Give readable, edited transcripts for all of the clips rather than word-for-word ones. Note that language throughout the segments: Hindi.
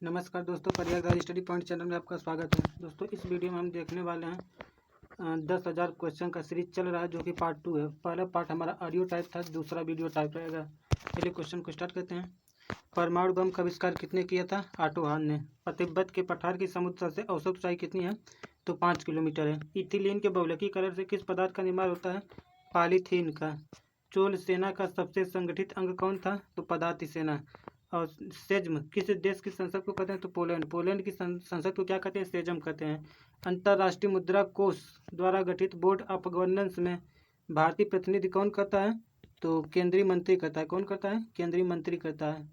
नमस्कार दोस्तों, प्रयागराज स्टडी पॉइंट चैनल में आपका स्वागत है। दोस्तों, इस वीडियो में हम देखने वाले हैं 10,000 क्वेश्चन का सीरीज चल रहा है जो कि पार्ट 2 है। पहला पार्ट हमारा ऑडियो टाइप था, दूसरा वीडियो टाइप रहेगा। चलिए क्वेश्चन को स्टार्ट करते हैं। परमाणु बम का आविष्कार किसने किया था? ऑटो हान ने। तिब्बत के पठार की समुद्र से औसत ऊंचाई कितनी है? तो 5 किलोमीटर है। इथिलीन के बहुलकीकरण से किस पदार्थ का निर्माण होता है? पॉलीथीन का। चोल सेना का सबसे संगठित अंग कौन था? तो पदाति सेना। और सेज्म किस देश की संसद को कहते हैं? तो पोलैंड। पोलैंड की संसद को क्या कहते हैं? सेजम कहते हैं। अंतर्राष्ट्रीय मुद्रा कोष द्वारा गठित बोर्ड ऑफ गवर्नेंस में भारतीय प्रतिनिधि कौन करता है? तो केंद्रीय मंत्री करता है। कौन करता है? केंद्रीय मंत्री करता है।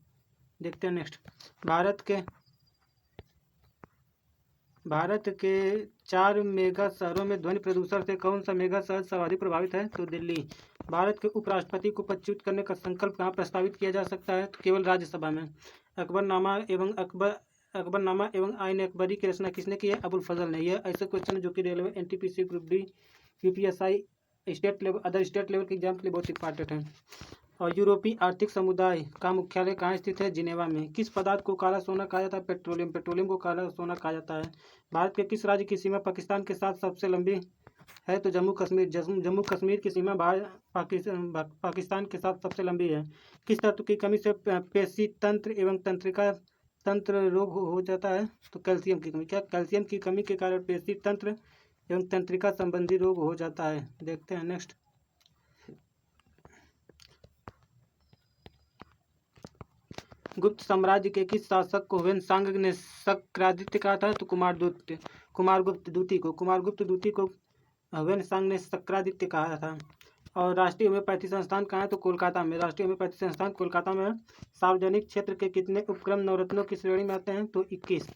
देखते हैं नेक्स्ट। भारत के 4 मेगा शहरों में ध्वनि प्रदूषण से कौन सा मेगा शहर सर्वाधिक प्रभावित है? तो दिल्ली। भारत के उपराष्ट्रपति को पदच्युत करने का संकल्प कहाँ प्रस्तावित किया जा सकता है? तो केवल राज्यसभा में। अकबरनामा एवं आइन अकबरी की रचना किसने की है? अबुल फजल ने। यह ऐसे क्वेश्चन है जो कि railway, NTPC, group D, UPSI, state level, other state level के एग्जाम के लिए बहुत इंपॉर्टेंट है। और यूरोपीय आर्थिक समुदाय का मुख्यालय कहाँ स्थित है? जिनेवा में। किस पदार्थ को काला सोना कहा जाता है? पेट्रोलियम। पेट्रोलियम को काला सोना कहा जाता है। भारत के किस राज्य की सीमा पाकिस्तान के साथ सबसे लंबी है? तो जम्मू कश्मीर। जम्मू कश्मीर की सीमा पाकिस्तान के साथ सबसे लंबी है। किस तत्व की कमी से पेशी तंत्र एवं तंत्रिका तंत्र रोग हो जाता है? तो कैल्शियम की कमी। क्या कैल्शियम की कमी के कारण पेशी तंत्र एवं तंत्रिका संबंधी रोग हो जाता है? देखते हैं नेक्स्ट। गुप्त साम्राज्य के किस शासक को ह्वेनसांग ने शक्रादित्य कहा था? तो कुमारगुप्त द्वितीय को ह्वेनसांग ने शक्रादित्य कहा था। और राष्ट्रीय होम्योपैथी संस्थान कहाँ है? तो कोलकाता में। राष्ट्रीय होम्योपैथी संस्थान कोलकाता में है। सार्वजनिक क्षेत्र के कितने उपक्रम नवरत्नों की श्रेणी में आते हैं? तो 21।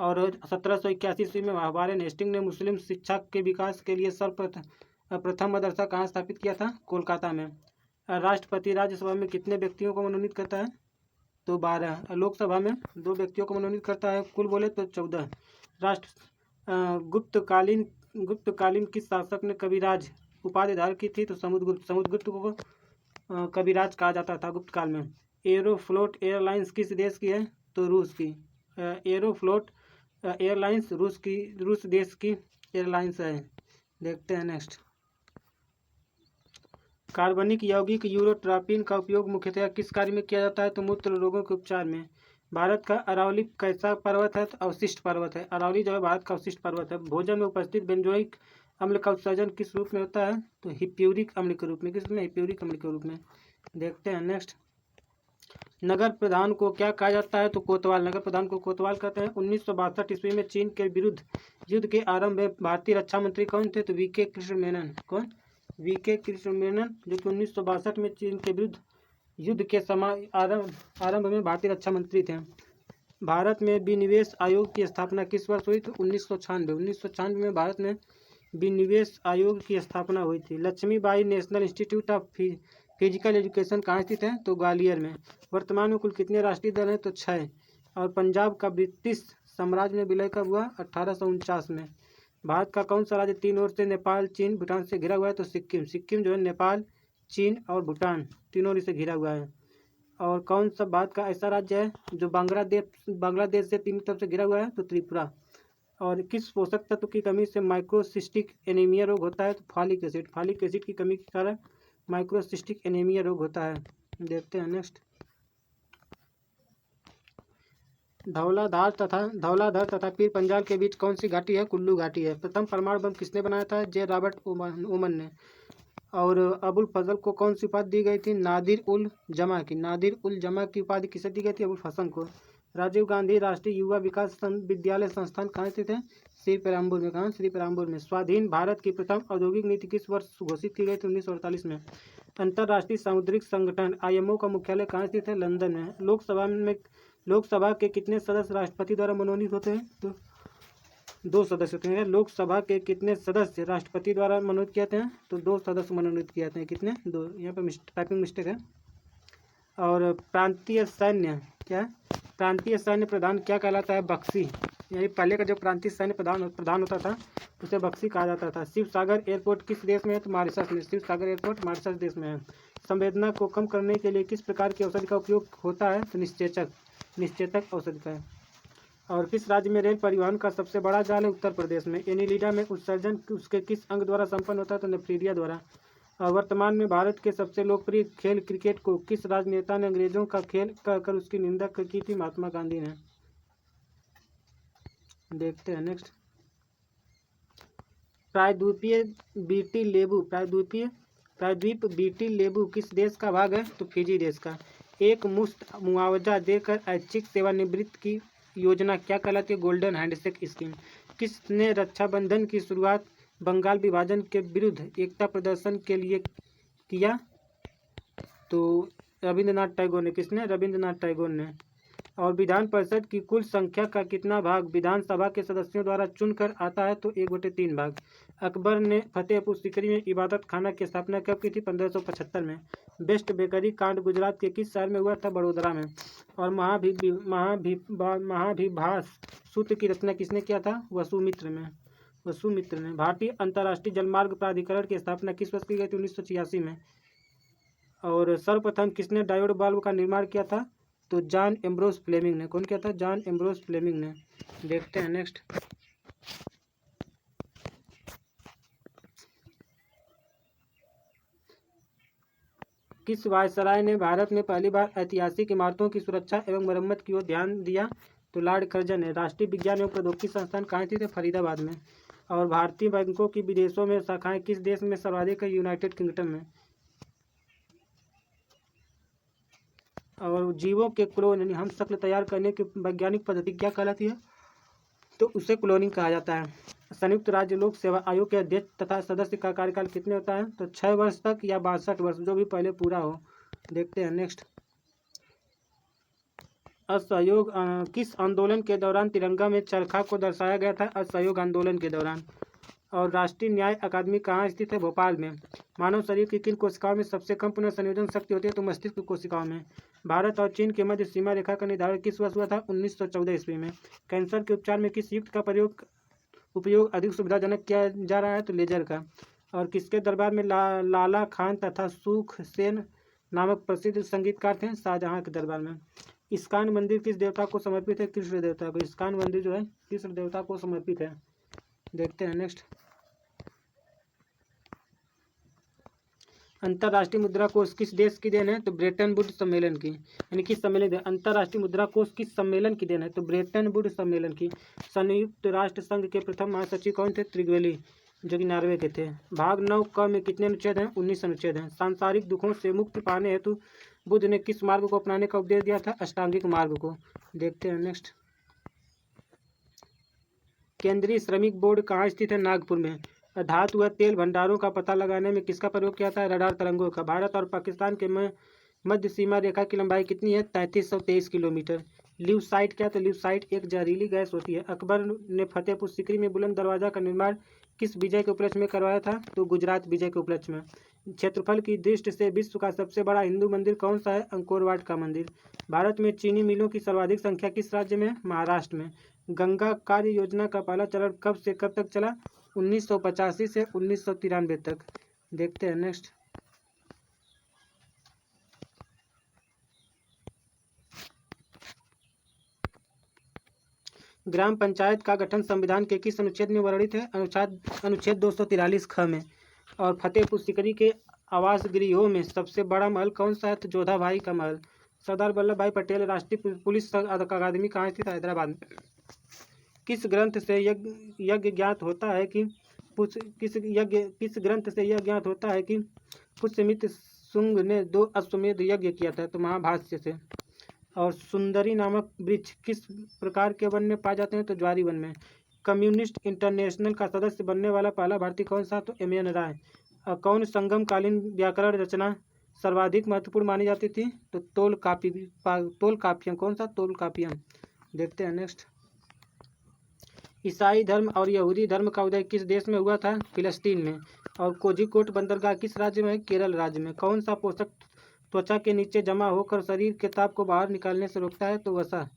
और 1781 ईस्वी में वारेन हेस्टिंग ने मुस्लिम शिक्षा के विकास के लिए सर्वप्रथम मदरसा कहाँ स्थापित किया था? कोलकाता में। राष्ट्रपति राज्यसभा में कितने व्यक्तियों को मनोनीत करता है? तो 12। लोकसभा में 2 व्यक्तियों को मनोनीत करता है। कुल बोले तो 14। गुप्तकालीन किस शासक ने कविराज उपाधि धारण की थी? तो समुद्रगुप्त को कविराज कहा जाता था गुप्त काल में। एरोफ्लोट एयरलाइंस किस देश की है? तो रूस की। एरोफ्लोट एयरलाइंस रूस देश की एयरलाइंस है। देखते हैं नेक्स्ट। कार्बनिक यौगिक यूरोट्रोपिन का उपयोग मुख्यतः किस कार्य में किया जाता है? तो मूत्र रोगों के उपचार में। भारत का अरावली कैसा पर्वत है? तो अवशिष्ट पर्वत है। अरावली जो है भारत का अवशिष्ट पर्वत है। भोजन में उपस्थित बेंजोइक अम्ल का उत्सर्जन किस रूप में होता है? तो हिप्यूरिक अम्ल के रूप में। किसमें? हिप्यूरिक अम्ल के रूप में। देखते हैं नेक्स्ट। नगर प्रधान को क्या कहा जाता है? तो कोतवाल। नगर प्रधान को कोतवाल कहते हैं। 1962 ईस्वी में चीन के विरुद्ध युद्ध के आरंभ में भारतीय रक्षा मंत्री कौन थे? तो वीके कृष्ण मेनन। कौन? वीके कृष्ण मेनन, जो कि 1962 में चीन के विरुद्ध युद्ध के आरंभ में भारतीय रक्षा मंत्री थे। भारत में विनिवेश आयोग की स्थापना किस वर्ष हुई? तो 1996। 1996 में भारत में विनिवेश आयोग की स्थापना हुई थी। Lakshmibai national institute of physical education कहाँ स्थित है? तो ग्वालियर में। वर्तमान में कुल कितने राष्ट्रीय दल हैं? तो 6। और पंजाब का ब्रिटिश साम्राज्य में विलय कब हुआ? 1849 में। भारत का कौन सा राज्य 3 ओर से नेपाल, चीन, भूटान से घिरा हुआ है? तो सिक्किम। सिक्किम जो है नेपाल, चीन और भूटान तीनों ओर से घिरा हुआ है। और कौन सा भारत का ऐसा राज्य है जो बांग्लादेश से 3 तरफ से घिरा हुआ है? तो त्रिपुरा। और किस पोषक तत्व की कमी से माइक्रोसिस्टिक एनीमिया रोग होता है? तो फॉलिक एसिड। फॉलिक एसिड की कमी के कारण माइक्रोसिस्टिक एनीमिया रोग होता है। देखते हैं नेक्स्ट। धौलाधार तथा पीर पंजाल के बीच कौन सी घाटी है? कुल्लू घाटी है। प्रथम परमाणु बम किसने बनाया था? जे रॉबर्ट ओमन ने। और अबुल फजल को कौन सी उपाधि दी गई थी? नादिर उल जमा की। नादिर उल जमा की उपाधि किसे दी गई थी? अबुल हसन को। राजीव गांधी राष्ट्रीय युवा विकास विद्यालय संस्थान कहाँ स्थित है? श्रीपेरुम्बूर में। कहाँ? श्रीपेरुम्बूर में। स्वाधीन भारत की प्रथम औद्योगिक नीति किस वर्ष घोषित की गई थी? 1948 में। अंतर्राष्ट्रीय सामुद्रिक संगठन IMO का मुख्यालय कहाँ स्थित है? लंदन में। लोकसभा के कितने सदस्य राष्ट्रपति द्वारा मनोनीत होते हैं? तो 2 सदस्य होते हैं। लोकसभा के कितने सदस्य राष्ट्रपति द्वारा मनोनीत किए जाते हैं? तो 2 सदस्य मनोनीत किए जाते हैं। कितने? 2। यहाँ पर टाइपिंग मिस्टेक है। और प्रांतीय सैन्य क्या है? प्रांतीय सैन्य प्रधान क्या कहलाता है? बख्शी। यानी पहले का जो प्रांतीय सैन्य प्रधान होता था उसे बख्शी कहा जाता था। शिव सागर एयरपोर्ट किस देश में है? तो मॉरिशस में। शिव सागर एयरपोर्ट मॉरिशस देश में है। संवेदना को कम करने के लिए किस प्रकार की औषधि का उपयोग होता है? तो निश्चेचक औषधि का है। और किस राज्य में रेल परिवहन का सबसे बड़ा जाल है? उत्तर प्रदेश में। एनिलिडा में उत्सर्जन उसके किस अंग द्वारा संपन्न होता है? तो नेफ्रीडिया द्वारा। और वर्तमान में भारत के सबसे लोकप्रिय खेल क्रिकेट को किस राजनेता ने अंग्रेजों का खेल कहकर उसकी निंदा की थी? महात्मा गांधी ने। देखते हैं नेक्स्ट। प्रायद्वीपीय बीटी लेबू प्रायद्वीप बीटी लेबू किस देश का भाग है? तो फिजी देश का। एक मुश्त मुआवजा देकर ऐच्छिक सेवानिवृत्ति की योजना क्या कहलाती है? Golden handshake scheme. किसने रक्षाबंधन की शुरुआत बंगाल विभाजन के विरुद्ध एकता प्रदर्शन के लिए किया? तो रविंद्रनाथ टैगोर ने। किसने? रविंद्रनाथ टैगोर ने। और विधान परिषद की कुल संख्या का कितना भाग विधानसभा के सदस्यों द्वारा चुनकर आता है? तो 1/3 भाग। अकबर ने फतेहपुर सीकरी में इबादत खाना की स्थापना कब की थी? 1575 में। बेस्ट बेकरी कांड गुजरात के किस शहर में हुआ था? बड़ोदरा में। और महाभिभाष सूत्र की रचना किसने किया था? वसुमित्र ने। भारतीय अंतर्राष्ट्रीय जलमार्ग प्राधिकरण की स्थापना किस वर्ष की गई थी? 1986 में। और सर्वप्रथम किसने डायोड बल्ब का निर्माण किया था? तो जॉन एम्ब्रोस फ्लेमिंग ने। कौन किया था? जॉन एम्ब्रोस फ्लेमिंग ने। देखते हैं नेक्स्ट। किस वायसराय ने भारत में पहली बार ऐतिहासिक इमारतों की सुरक्षा एवं मरम्मत की ओर ध्यान दिया? तो लॉर्ड कर्जन ने। राष्ट्रीय विज्ञान एवं प्रौद्योगिकी संस्थान कहाँ थी? फरीदाबाद में। और भारतीय बैंकों की विदेशों में शाखाएं किस देश में सर्वाधिक है? यूनाइटेड किंगडम में। और जीवों के क्लोन यानी हम शक्ल तैयार करने की वैज्ञानिक पद्धति क्या कहलाती है? तो उसे क्लोनिंग कहा जाता है। संयुक्त राज्य लोक सेवा आयोग के अध्यक्ष तथा सदस्य का कार्यकाल कितने होता है? तो 6 वर्ष तक या 62 वर्ष, जो भी पहले पूरा हो। देखते हैं नेक्स्ट। असहयोग किस आंदोलन के दौरान तिरंगा में चरखा को दर्शाया गया था? असहयोग आंदोलन के दौरान। और राष्ट्रीय न्याय अकादमी कहाँ स्थित है? भोपाल में। मानव शरीर की किन कोशिकाओं में सबसे कम पुनर्संयोजन शक्ति होती है? तो मस्तिष्क कोशिकाओं में। भारत और चीन के मध्य सीमा रेखा का निर्धारण किस वर्ष हुआ था? 1914 ईस्वी में। कैंसर के उपचार में किस युक्त का उपयोग अधिक सुविधाजनक किया जा रहा है? तो लेजर का। और किसके दरबार में लाला खान तथा सुख सेन नामक प्रसिद्ध संगीतकार थे? शाहजहां के दरबार में। इस्कान मंदिर किस देवता को समर्पित है? कृष्ण देवता को। इस्कान मंदिर जो है कृष्ण देवता को समर्पित है। देखते हैं नेक्स्ट। अंतर्राष्ट्रीय मुद्रा कोष किस देश की देन है? तो ब्रेटन वुड सम्मेलन की। यानी किस सम्मेलन? अंतर्राष्ट्रीय मुद्रा कोष किस सम्मेलन की देन है? तो ब्रेटन वुड सम्मेलन की। संयुक्त राष्ट्र संघ के प्रथम महासचिव कौन थे? त्रिगवेली, जो कि नॉर्वे के थे। भाग 9 क में कितने अनुच्छेद हैं? 19 अनुच्छेद हैं। सांसारिक दुखों से मुक्ति पाने हेतु बुद्ध ने किस मार्ग को अपनाने का उपदेश दिया था? अष्टांगिक मार्ग को। देखते हैं नेक्स्ट। केंद्रीय श्रमिक बोर्ड कहाँ स्थित है? नागपुर में। धातु व तेल भंडारों का पता लगाने में किसका प्रयोग किया था? रडार तरंगों का। भारत और पाकिस्तान के मध्य सीमा रेखा की लंबाई कितनी है? 3323 किलोमीटर। ल्यूसाइट क्या? तो ल्यूसाइट एक जहरीली गैस होती है। अकबर ने फतेहपुर सीकरी में बुलंद दरवाजा का निर्माण किस विजय के उपलक्ष्य में करवाया था? तो गुजरात विजय के उपलक्ष्य में। क्षेत्रफल की दृष्टि से विश्व का सबसे बड़ा हिंदू मंदिर कौन सा है? अंकोर वाट का मंदिर। भारत में चीनी मिलों की सर्वाधिक संख्या किस राज्य में? महाराष्ट्र में। गंगा कार्य योजना का पहला चरण कब से कब तक चला? 1985 से 1993 तक। देखते हैं नेक्स्ट। ग्राम पंचायत का गठन संविधान के किस अनुच्छेद में वर्णित है? अनुच्छेद 243 ख में। और फतेहपुर सीकरी के आवास गृहों में सबसे बड़ा महल कौन सा है? तो जोधा भाई का महल। सरदार वल्लभ भाई पटेल राष्ट्रीय पुलिस अकादमी कहाँ स्थित? हैदराबाद में। किस ग्रंथ से यज्ञ ज्ञात होता है कि पुष्यमित्र शुंग ने 2 अश्वमेध यज्ञ किया था? तो महाभाष्य से। और सुंदरी नामक वृक्ष किस प्रकार के वन में पाए जाते हैं? तो ज्वारी वन में। कम्युनिस्ट इंटरनेशनल का सदस्य बनने वाला पहला भारतीय कौन सा? तो एम एन राय। कौन संगमकालीन व्याकरण रचना सर्वाधिक महत्वपूर्ण मानी जाती थी? तो तोलकापियम। कौन सा? तोलकापियम। देखते हैं नेक्स्ट। ईसाई धर्म और यहूदी धर्म का उदय किस देश में हुआ था? फिलिस्तीन में। और कोझिकोड बंदरगाह किस राज्य में है? केरल राज्य में। कौन सा पोषक त्वचा के नीचे जमा होकर शरीर के ताप को बाहर निकालने से रोकता है? तो वसा।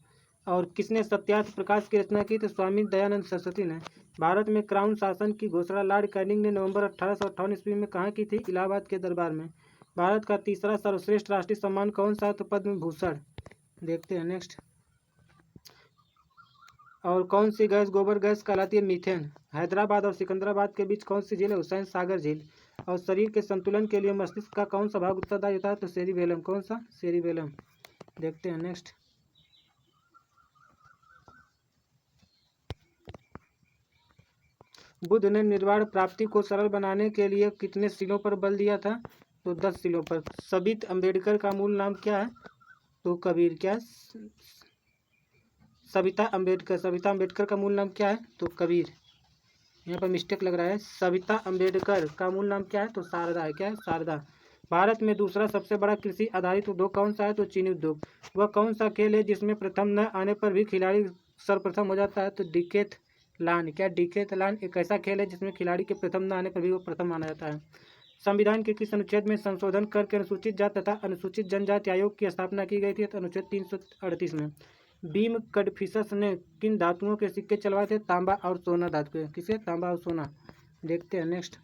और किसने सत्यार्थ प्रकाश की रचना की? तो स्वामी दयानंद सरस्वती ने। भारत में क्राउन शासन की घोषणा लॉर्ड कैनिंग ने नवंबर 1858 ईस्वी में कहाँ की थी? इलाहाबाद के दरबार में। भारत का तीसरा सर्वश्रेष्ठ राष्ट्रीय सम्मान कौन सा? तो पद्म भूषण। देखते हैं नेक्स्ट। और कौन सी गैस गोबर गैस कहलाती है? मीथेन। हैदराबाद और सिकंदराबाद के बीच कौन सी झील है? हुसैन सागर झील। और शरीर के संतुलन के लिए मस्तिष्क का कौन सा भाग उत्तरदायी होता है? तो सेरिबेलम। कौन सा? सेरिबेलम। देखते हैं नेक्स्ट। बुद्ध ने निर्वाण प्राप्ति को सरल बनाने के लिए कितने शीलों पर बल दिया था? तो 10 शीलों पर। सबित अम्बेडकर का मूल नाम क्या है? तो कबीर। क्या? सविता अम्बेडकर। सविता अम्बेडकर का मूल नाम क्या है? तो कबीर। यहाँ पर मिस्टेक लग रहा है। सविता अम्बेडकर का मूल नाम क्या है? तो शारदा है। क्या है? शारदा। भारत में दूसरा सबसे बड़ा कृषि आधारित उद्योग कौन सा है? तो चीनी उद्योग। वह कौन सा खेल है जिसमें प्रथम न आने पर भी खिलाड़ी सर्वप्रथम हो जाता है? तो डिकेथलॉन। क्या? डिकेथलॉन एक ऐसा खेल है जिसमें खिलाड़ी के प्रथम न आने पर भी वो प्रथम माना जाता है। संविधान के किस अनुच्छेद में संशोधन करके अनुसूचित जाति तथा अनुसूचित जनजाति आयोग की स्थापना की गई थी? तो अनुच्छेद 338 में। बीम कडफिसस ने किन धातुओं के सिक्के चलवाए थे? तांबा और सोना धातु के। किसे? तांबा और सोना। देखते हैं नेक्स्ट।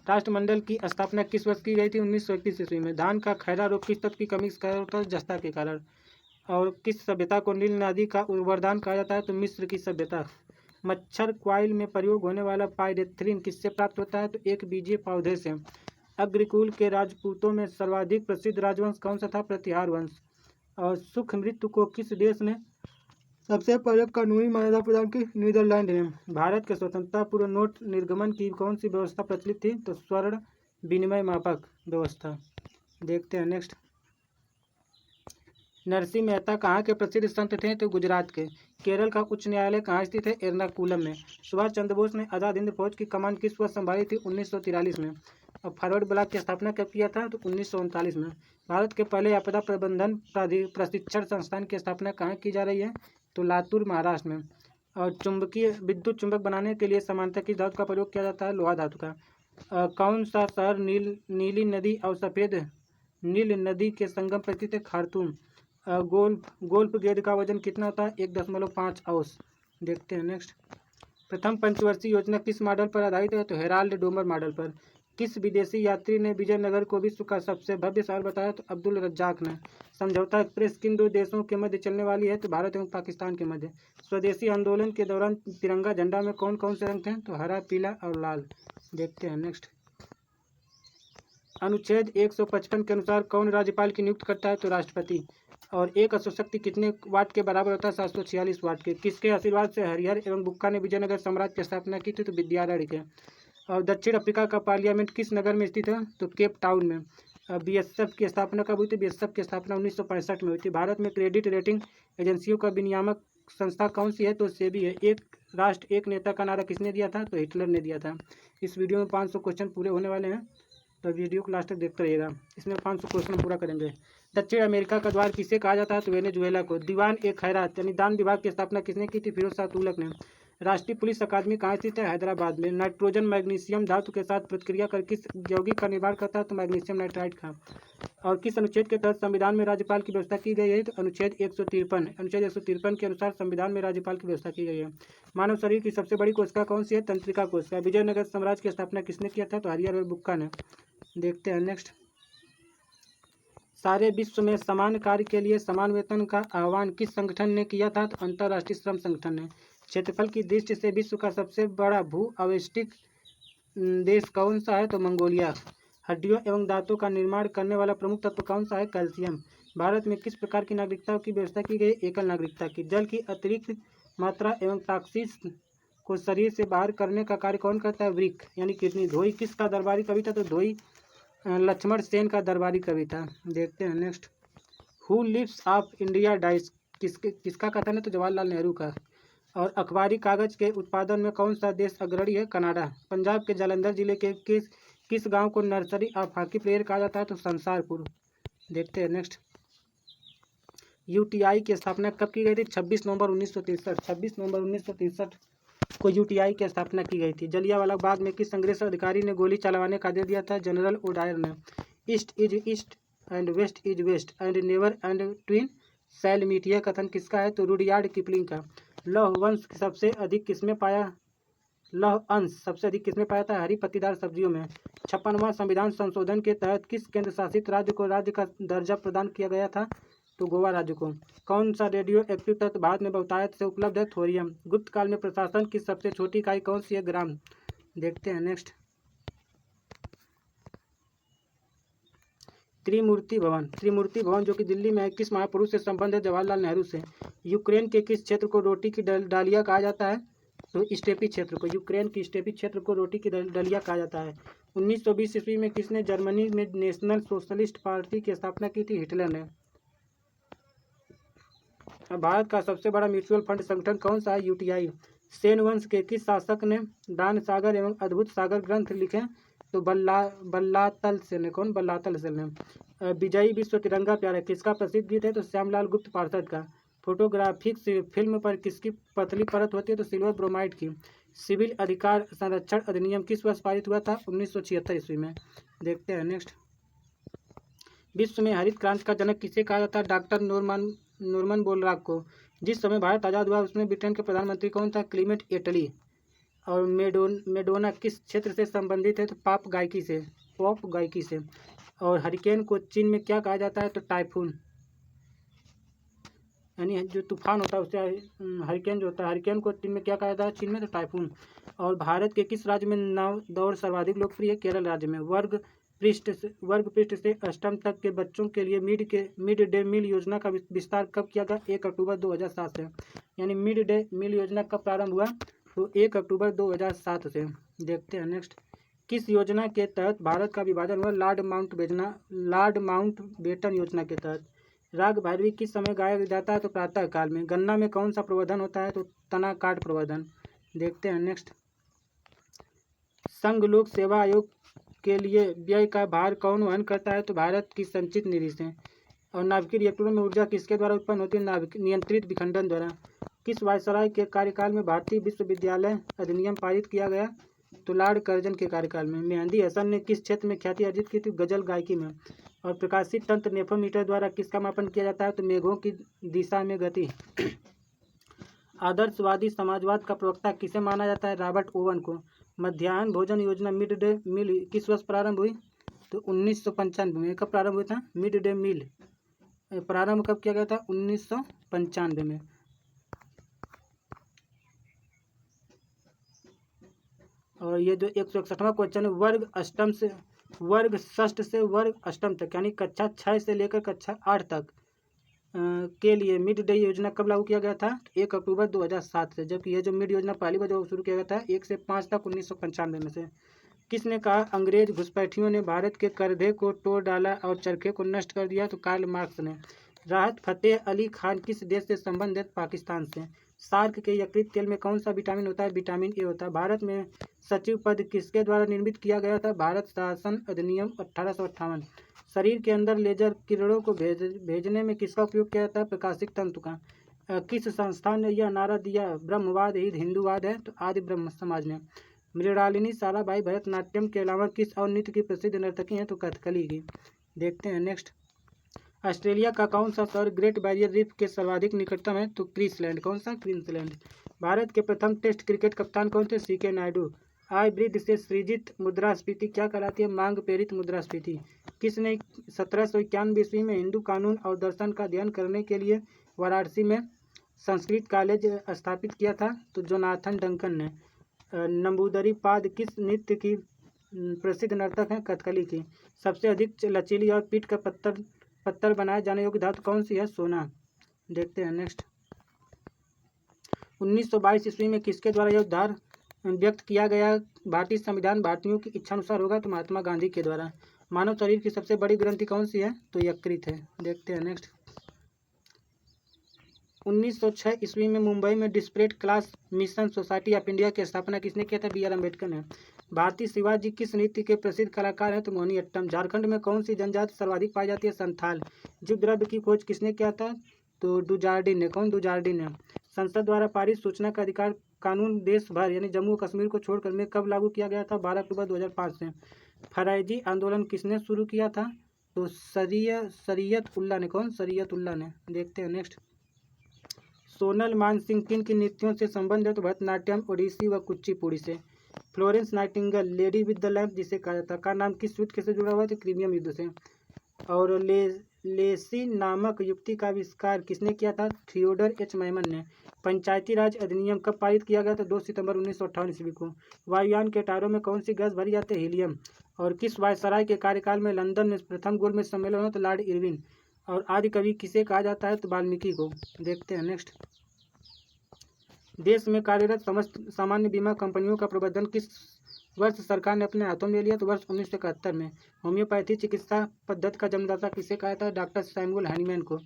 राष्ट्रमंडल की स्थापना किस वर्ष की गई थी? 1931 ईस्वी में। धान का खैरा रोग किस तत्व की कमी के कारण होता है? जस्ता के कारण। और किस सभ्यता को नील नदी का वरदान कहा जाता है? तो मिस्र की सभ्यता। मच्छर क्वाइल में प्रयोग होने वाला पायरेथ्रिन किससे प्राप्त होता है? तो एक बीजीय पौधे से। अग्रकुल के राजपूतों में सर्वाधिक प्रसिद्ध राजवंश कौन सा था? प्रतिहार वंश। और सुख मृत्यु को किस देश ने सबसे पहले कानूनी मान्यता प्रदान की? नीदरलैंड ने। भारत के स्वतंत्रता पूर्व नोट निर्गमन की कौन सी व्यवस्था प्रचलित थी? तो स्वर्ण विनिमय मापक व्यवस्था। देखते हैं नेक्स्ट। नरसिंह मेहता कहाँ के प्रसिद्ध संत थे? तो गुजरात के। केरल का उच्च न्यायालय कहाँ स्थित है? एर्नाकुलम में। सुभाष चंद्र बोस ने आज़ाद हिंद फौज की कमान किस वर्ष संभाली थी? 1943 में। और फॉरवर्ड ब्लॉक की स्थापना कब किया था? तो 1939 में। भारत के पहले आपदा प्रबंधन प्रशिक्षण संस्थान की स्थापना कहाँ की जा रही है? तो लातूर महाराष्ट्र में। और चुंबकीय विद्युत चुंबक बनाने के लिए समानांतर किस धातु का प्रयोग किया जाता है? लोहा धातु का। कौन सा शहर नीली नदी और सफ़ेद नील नदी के संगम पर स्थित है? खार्तूम। गोल्फ गेंद का वजन कितना होता है? 1.5 औंस। देखते हैं नेक्स्ट। प्रथम पंचवर्षीय योजना किस मॉडल पर आधारित है? तो हेराल्ड डोमर मॉडल पर। किस विदेशी यात्री ने विजयनगर को विश्व का सबसे भव्य शहर बताया? तो अब्दुल रज्जाक ने। समझौता एक्सप्रेस किन दो देशों के मध्य चलने वाली है? तो भारत एवं पाकिस्तान के मध्य। स्वदेशी आंदोलन के दौरान तिरंगा झंडा में कौन कौन से रंग थे? तो हरा, पीला और लाल। देखते हैं नेक्स्ट। अनुच्छेद 155 के अनुसार कौन राज्यपाल की नियुक्ति करता है? तो राष्ट्रपति। और एक अश्वशक्ति कितने वाट के बराबर होता है? 746 वाट के। किसके आशीर्वाद से हरिहर एवं बुक्का ने विजयनगर साम्राज्य की स्थापना की थी? तो विद्यारण्य के। और दक्षिण अफ्रीका का पार्लियामेंट किस नगर में स्थित है? तो केप टाउन में। बीएसएफ की स्थापना कब हुई थी? बीएसएफ की स्थापना 1965 में हुई थी। भारत में क्रेडिट रेटिंग एजेंसियों का विनियामक संस्था कौन सी है? तो सेबी है। एक राष्ट्र एक नेता का नारा किसने दिया था? तो हिटलर ने दिया था। इस वीडियो में 500 क्वेश्चन पूरे होने वाले हैं, तो वीडियो को लास्ट तक देखते रहिएगा। इसमें 500 क्वेश्चन पूरा करेंगे। दक्षिण अमेरिका का द्वार किसे कहा जाता है? तो वेनेजुएला को। दीवान ए खैरात यानी दान विभाग की स्थापना किसने की थी? फिरोज शाह तुगलक ने। राष्ट्रीय पुलिस अकादमी कहाँ स्थित है? हैदराबाद में। नाइट्रोजन मैग्नीशियम धातु के साथ प्रतिक्रिया कर किस यौगिक का निर्माण करता है? तो मैग्नीशियम नाइट्राइड का। और किस अनुच्छेद के तहत संविधान में राज्यपाल की व्यवस्था की गई है? तो अनुच्छेद 153। अनुच्छेद 153 के अनुसार संविधान में राज्यपाल की व्यवस्था की गई है। मानव शरीर की सबसे बड़ी कोशिका कौन सी है? तंत्रिका कोशिका। विजयनगर साम्राज्य की स्थापना किसने किया था? तो हरिहर और बुक्का ने। देखते हैं नेक्स्ट। सारे विश्व में समान कार्य के लिए समान वेतन का आह्वान किस संगठन ने किया था? तो अंतर्राष्ट्रीय श्रम संगठन ने। क्षेत्रफल की दृष्टि से विश्व का सबसे बड़ा भू आवष्टिक देश कौन सा है? तो मंगोलिया। हड्डियों एवं दांतों का निर्माण करने वाला प्रमुख तत्व कौन सा है? कैल्शियम। भारत में किस प्रकार की नागरिकता की व्यवस्था की गई? एकल नागरिकता की। जल की अतिरिक्त मात्रा एवं टॉक्सिस को शरीर से बाहर करने का कार्य कौन करता है? वृक्क यानी किडनी। धोई किसका दरबारी कवि था? तो धोई लक्ष्मण सेन का दरबारी कवि था। देखते हैं next. Who lives if India dies किसका कथन है? तो जवाहरलाल नेहरू का। और अखबारी कागज के उत्पादन में कौन सा देश अग्रणी है? कनाडा। पंजाब के जालंधर जिले के किस गांव को नर्सरी ऑफ हॉकी प्लेयर कहा जाता है? तो संसारपुर। देखते हैं नेक्स्ट। यूटीआई की स्थापना कब की गई थी? 26 नवंबर 1963। 26 नवंबर 1963 को यूटीआई की स्थापना की गई थी। जलियांवाला बाग में किस अंग्रेज अधिकारी ने गोली चलवाने का आदेश दिया था? जनरल ओडायर ने। East is east and west is west and never and twain shall meet, यह कथन किसका है? तो रुडयार्ड किपलिंग का। लौह अंश सबसे अधिक किसमें पाया था? हरी पत्तीदार सब्जियों में। 56वां संविधान संशोधन के तहत किस केंद्र शासित राज्य को राज्य का दर्जा प्रदान किया गया था? तो गोवा राज्य को। कौन सा रेडियो एक्टिव तत्व भारत में बहुतायत से उपलब्ध है? थोरियम। गुप्त काल में प्रशासन की सबसे छोटी इकाई कौन सी है? ग्राम। देखते हैं नेक्स्ट। त्रिमूर्ति भवन। त्रिमूर्ति भवन जो कि दिल्ली में है, किस महापुरुष से संबंध है? जवाहरलाल नेहरू से। यूक्रेन के किस क्षेत्र को रोटी की डालिया कहा जाता है? तो स्टेपी क्षेत्र को। यूक्रेन की स्टेपी क्षेत्र को रोटी की डालिया कहा जाता है। 1920 ईस्वी में किसने जर्मनी में नेशनल सोशलिस्ट पार्टी की स्थापना की थी? हिटलर ने। भारत का सबसे बड़ा म्यूचुअल फंड संगठन कौन सा है? यूटीआई। सेन वंश के किस शासक ने दान सागर एवं अद्भुत सागर ग्रंथ लिखे? तो बल्लातल सेन ने। कौन? बल्लातल सेन ने। विजयी विश्व तिरंगा प्यारा किसका प्रसिद्ध गीत है? तो श्यामलाल गुप्त पार्षद का। फोटोग्राफिक फिल्म पर किसकी पतली परत होती है? तो सिल्वर ब्रोमाइड की। सिविल अधिकार संरक्षण अधिनियम किस वर्ष पारित हुआ था? 1976 ईस्वी में। देखते हैं नेक्स्ट। विश्व में हरित क्रांति का जनक किसे कहा जाता है? डॉक्टर नॉर्मन बोरलॉग को। जिस समय भारत आज़ाद हुआ उसमें ब्रिटेन के प्रधानमंत्री कौन था? क्लीमेंट एटली। और मेडोना किस क्षेत्र से संबंधित है? तो पॉप गायकी से। और हरिकेन को चीन में क्या कहा जाता है? तो टाइफून, यानी जो तूफान होता है उससे हरिकेन जो होता है, हरिकेन को चीन में क्या कहा जाता है? चीन में तो टाइफून। और भारत के किस राज्य में नाव दौड़ सर्वाधिक लोकप्रिय है? केरल राज्य में। वर्ग पृष्ठ से अष्टम तक के बच्चों के लिए मिड डे मील योजना का विस्तार कब किया गया? 1 अक्टूबर 2007 से। यानी मिड डे मील योजना कब प्रारंभ हुआ? तो 1 अक्टूबर 2007 से। देखते हैं नेक्स्ट। किस योजना के तहत भारत का विभाजन हुआ? लॉर्ड माउंटबेटन योजना के तहत। राग भैरवी किस समय गाया जाता है? तो प्रातः काल में। गन्ना में कौन सा प्रवर्धन होता है? तो तना काट प्रवर्धन। देखते हैं नेक्स्ट। संघ लोक सेवा आयोग के लिए व्यय का भार कौन वहन करता है? तो भारत की संचित निधि से। और नाभिकीय रिएक्टरों में ऊर्जा किसके द्वारा उत्पन्न होती है? नियंत्रित विखंडन द्वारा। किस वायसराय के कार्यकाल में भारतीय विश्वविद्यालय अधिनियम पारित किया गया? तो लॉर्ड कर्जन के कार्यकाल में। मेहंदी हसन ने किस क्षेत्र में ख्याति अर्जित की थी? गजल गायकी में। और प्रकाशित तंत्र नेफोमीटर द्वारा किसका मापन किया जाता है? तो मेघों की दिशा में गति। आदर्शवादी समाजवाद का प्रवक्ता किसे माना जाता है? रॉबर्ट ओवन को। मध्याह्न भोजन योजना मिड डे मील किस वर्ष प्रारंभ हुई? तो 1995 में। कब प्रारंभ हुआ था? मिड डे मील प्रारंभ कब किया गया था? 1995 में। और ये जो 161वां क्वेश्चन है, वर्ग षष्ठ से वर्ग अष्टम तक, यानी कक्षा 6 से लेकर कक्षा 8 तक के लिए मिड डे योजना कब लागू किया गया था? 1 अक्टूबर 2007 से। जबकि यह जो मिड योजना पहली बार जो शुरू किया गया था 1 से 5 तक 1995 में से। किसने कहा अंग्रेज घुसपैठियों ने भारत के करधे को तोड़ डाला और चरखे को नष्ट कर दिया? तो कार्ल मार्क्स ने। राहत फतेह अली खान किस देश से संबंधित? पाकिस्तान से। सार्क के यकृत तेल में कौन सा विटामिन होता है? विटामिन ए होता है। भारत में सचिव पद किसके द्वारा निर्मित किया गया था? भारत शासन अधिनियम 1858। शरीर के अंदर लेजर किरणों को भेजने में किसका उपयोग किया जाता है? प्रकाशिक तंतु का। किस संस्थान ने यह नारा दिया ब्रह्मवाद ही हिंदूवाद है? तो आदि ब्रह्म समाज ने। मृणालिनी साराभाई भरतनाट्यम के अलावा किस और नृत्य की प्रसिद्ध नर्तकी हैं? तो कथकली की। देखते हैं नेक्स्ट। ऑस्ट्रेलिया का कौन सा शहर ग्रेट बैरियर रीफ के सर्वाधिक निकटतम है? तो क्वींसलैंड। कौन सा? क्वींसलैंड। भारत के प्रथम टेस्ट क्रिकेट कप्तान कौन थे? सीके नायडू। आय वृद्धि से सृजित मुद्रास्फीति क्या कहलाती है? मांग प्रेरित मुद्रास्फीति। किसने 1791 ईस्वी में हिंदू कानून और दर्शन का अध्ययन करने के लिए वाराणसी में संस्कृत कॉलेज स्थापित किया था? तो जोनाथन डंकन ने। नंबूदरी पाद किस नृत्य की प्रसिद्ध नर्तक हैं? कथकली की। सबसे अधिक लचीली और पीठ का पत्थर बनाए जाने योग्य धातु कौन सी है? सोना। देखते हैं नेक्स्ट। 1922 ईस्वी में किसके द्वारा यह उद्गार व्यक्त किया गया भारतीय संविधान भारतीयों की इच्छा अनुसार होगा? तो महात्मा गांधी के द्वारा। मानव शरीर की सबसे बड़ी ग्रंथि कौन सी है? तो यकृत है। देखते हैं नेक्स्ट। 1906 ईस्वी में मुंबई में desperate class mission society of India की स्थापना किसने किया था? बी.आर. अम्बेडकर ने। भारतीय शिवाजी किस नृत्य के प्रसिद्ध कलाकार हैं? तो मोहिनीअट्टम। झारखंड में कौन सी जनजाति सर्वाधिक पाई जाती है? संथाल। जीव द्रव्य की खोज किसने किया था? तो डुजार्डिन ने। कौन? डुजार्डिन ने। संसद द्वारा पारित सूचना का अधिकार कानून देश भर यानी जम्मू और कश्मीर को छोड़कर में कब लागू किया गया था? 12 अक्टूबर 2005 से। फरैजी आंदोलन किसने शुरू किया था? तो शरीयत उल्लाह ने। कौन? शरीयत उल्लाह ने। देखते हैं नेक्स्ट। सोनल मानसिंह किन की नृत्यों से संबंध है? तो भरतनाट्यम, ओडिसी व कुचिपुड़ी से। Florence Nightingale lady with the lamp जिसे कहा जाता है का नाम किस युद्ध से जुड़ा हुआ है? तो क्रीमियम युद्ध से। और लेसी नामक युक्ति का आविष्कार किसने किया था? थियोडर एच मैमन ने। पंचायती राज अधिनियम कब पारित किया गया था? 2 सितंबर 1958 ईस्वी को। वायुयान के टायरों में कौन सी गैस भरी जाती है? हीलियम। और किस वायसराय के कार्यकाल में लंदन में प्रथम गोलमेज सम्मेलन हुआ? तो लॉर्ड इरविन। और आदि कवि किसे कहा जाता है? तो वाल्मीकि को। देखते हैं नेक्स्ट। देश में कार्यरत समस्त सामान्य बीमा कंपनियों का प्रबंधन किस वर्ष सरकार ने अपने हाथों में लिया? तो वर्ष 1971 में। होम्योपैथी चिकित्सा पद्धति का जन्मदाता किसे कहा था? डॉक्टर सैमुअल हनीमैन को।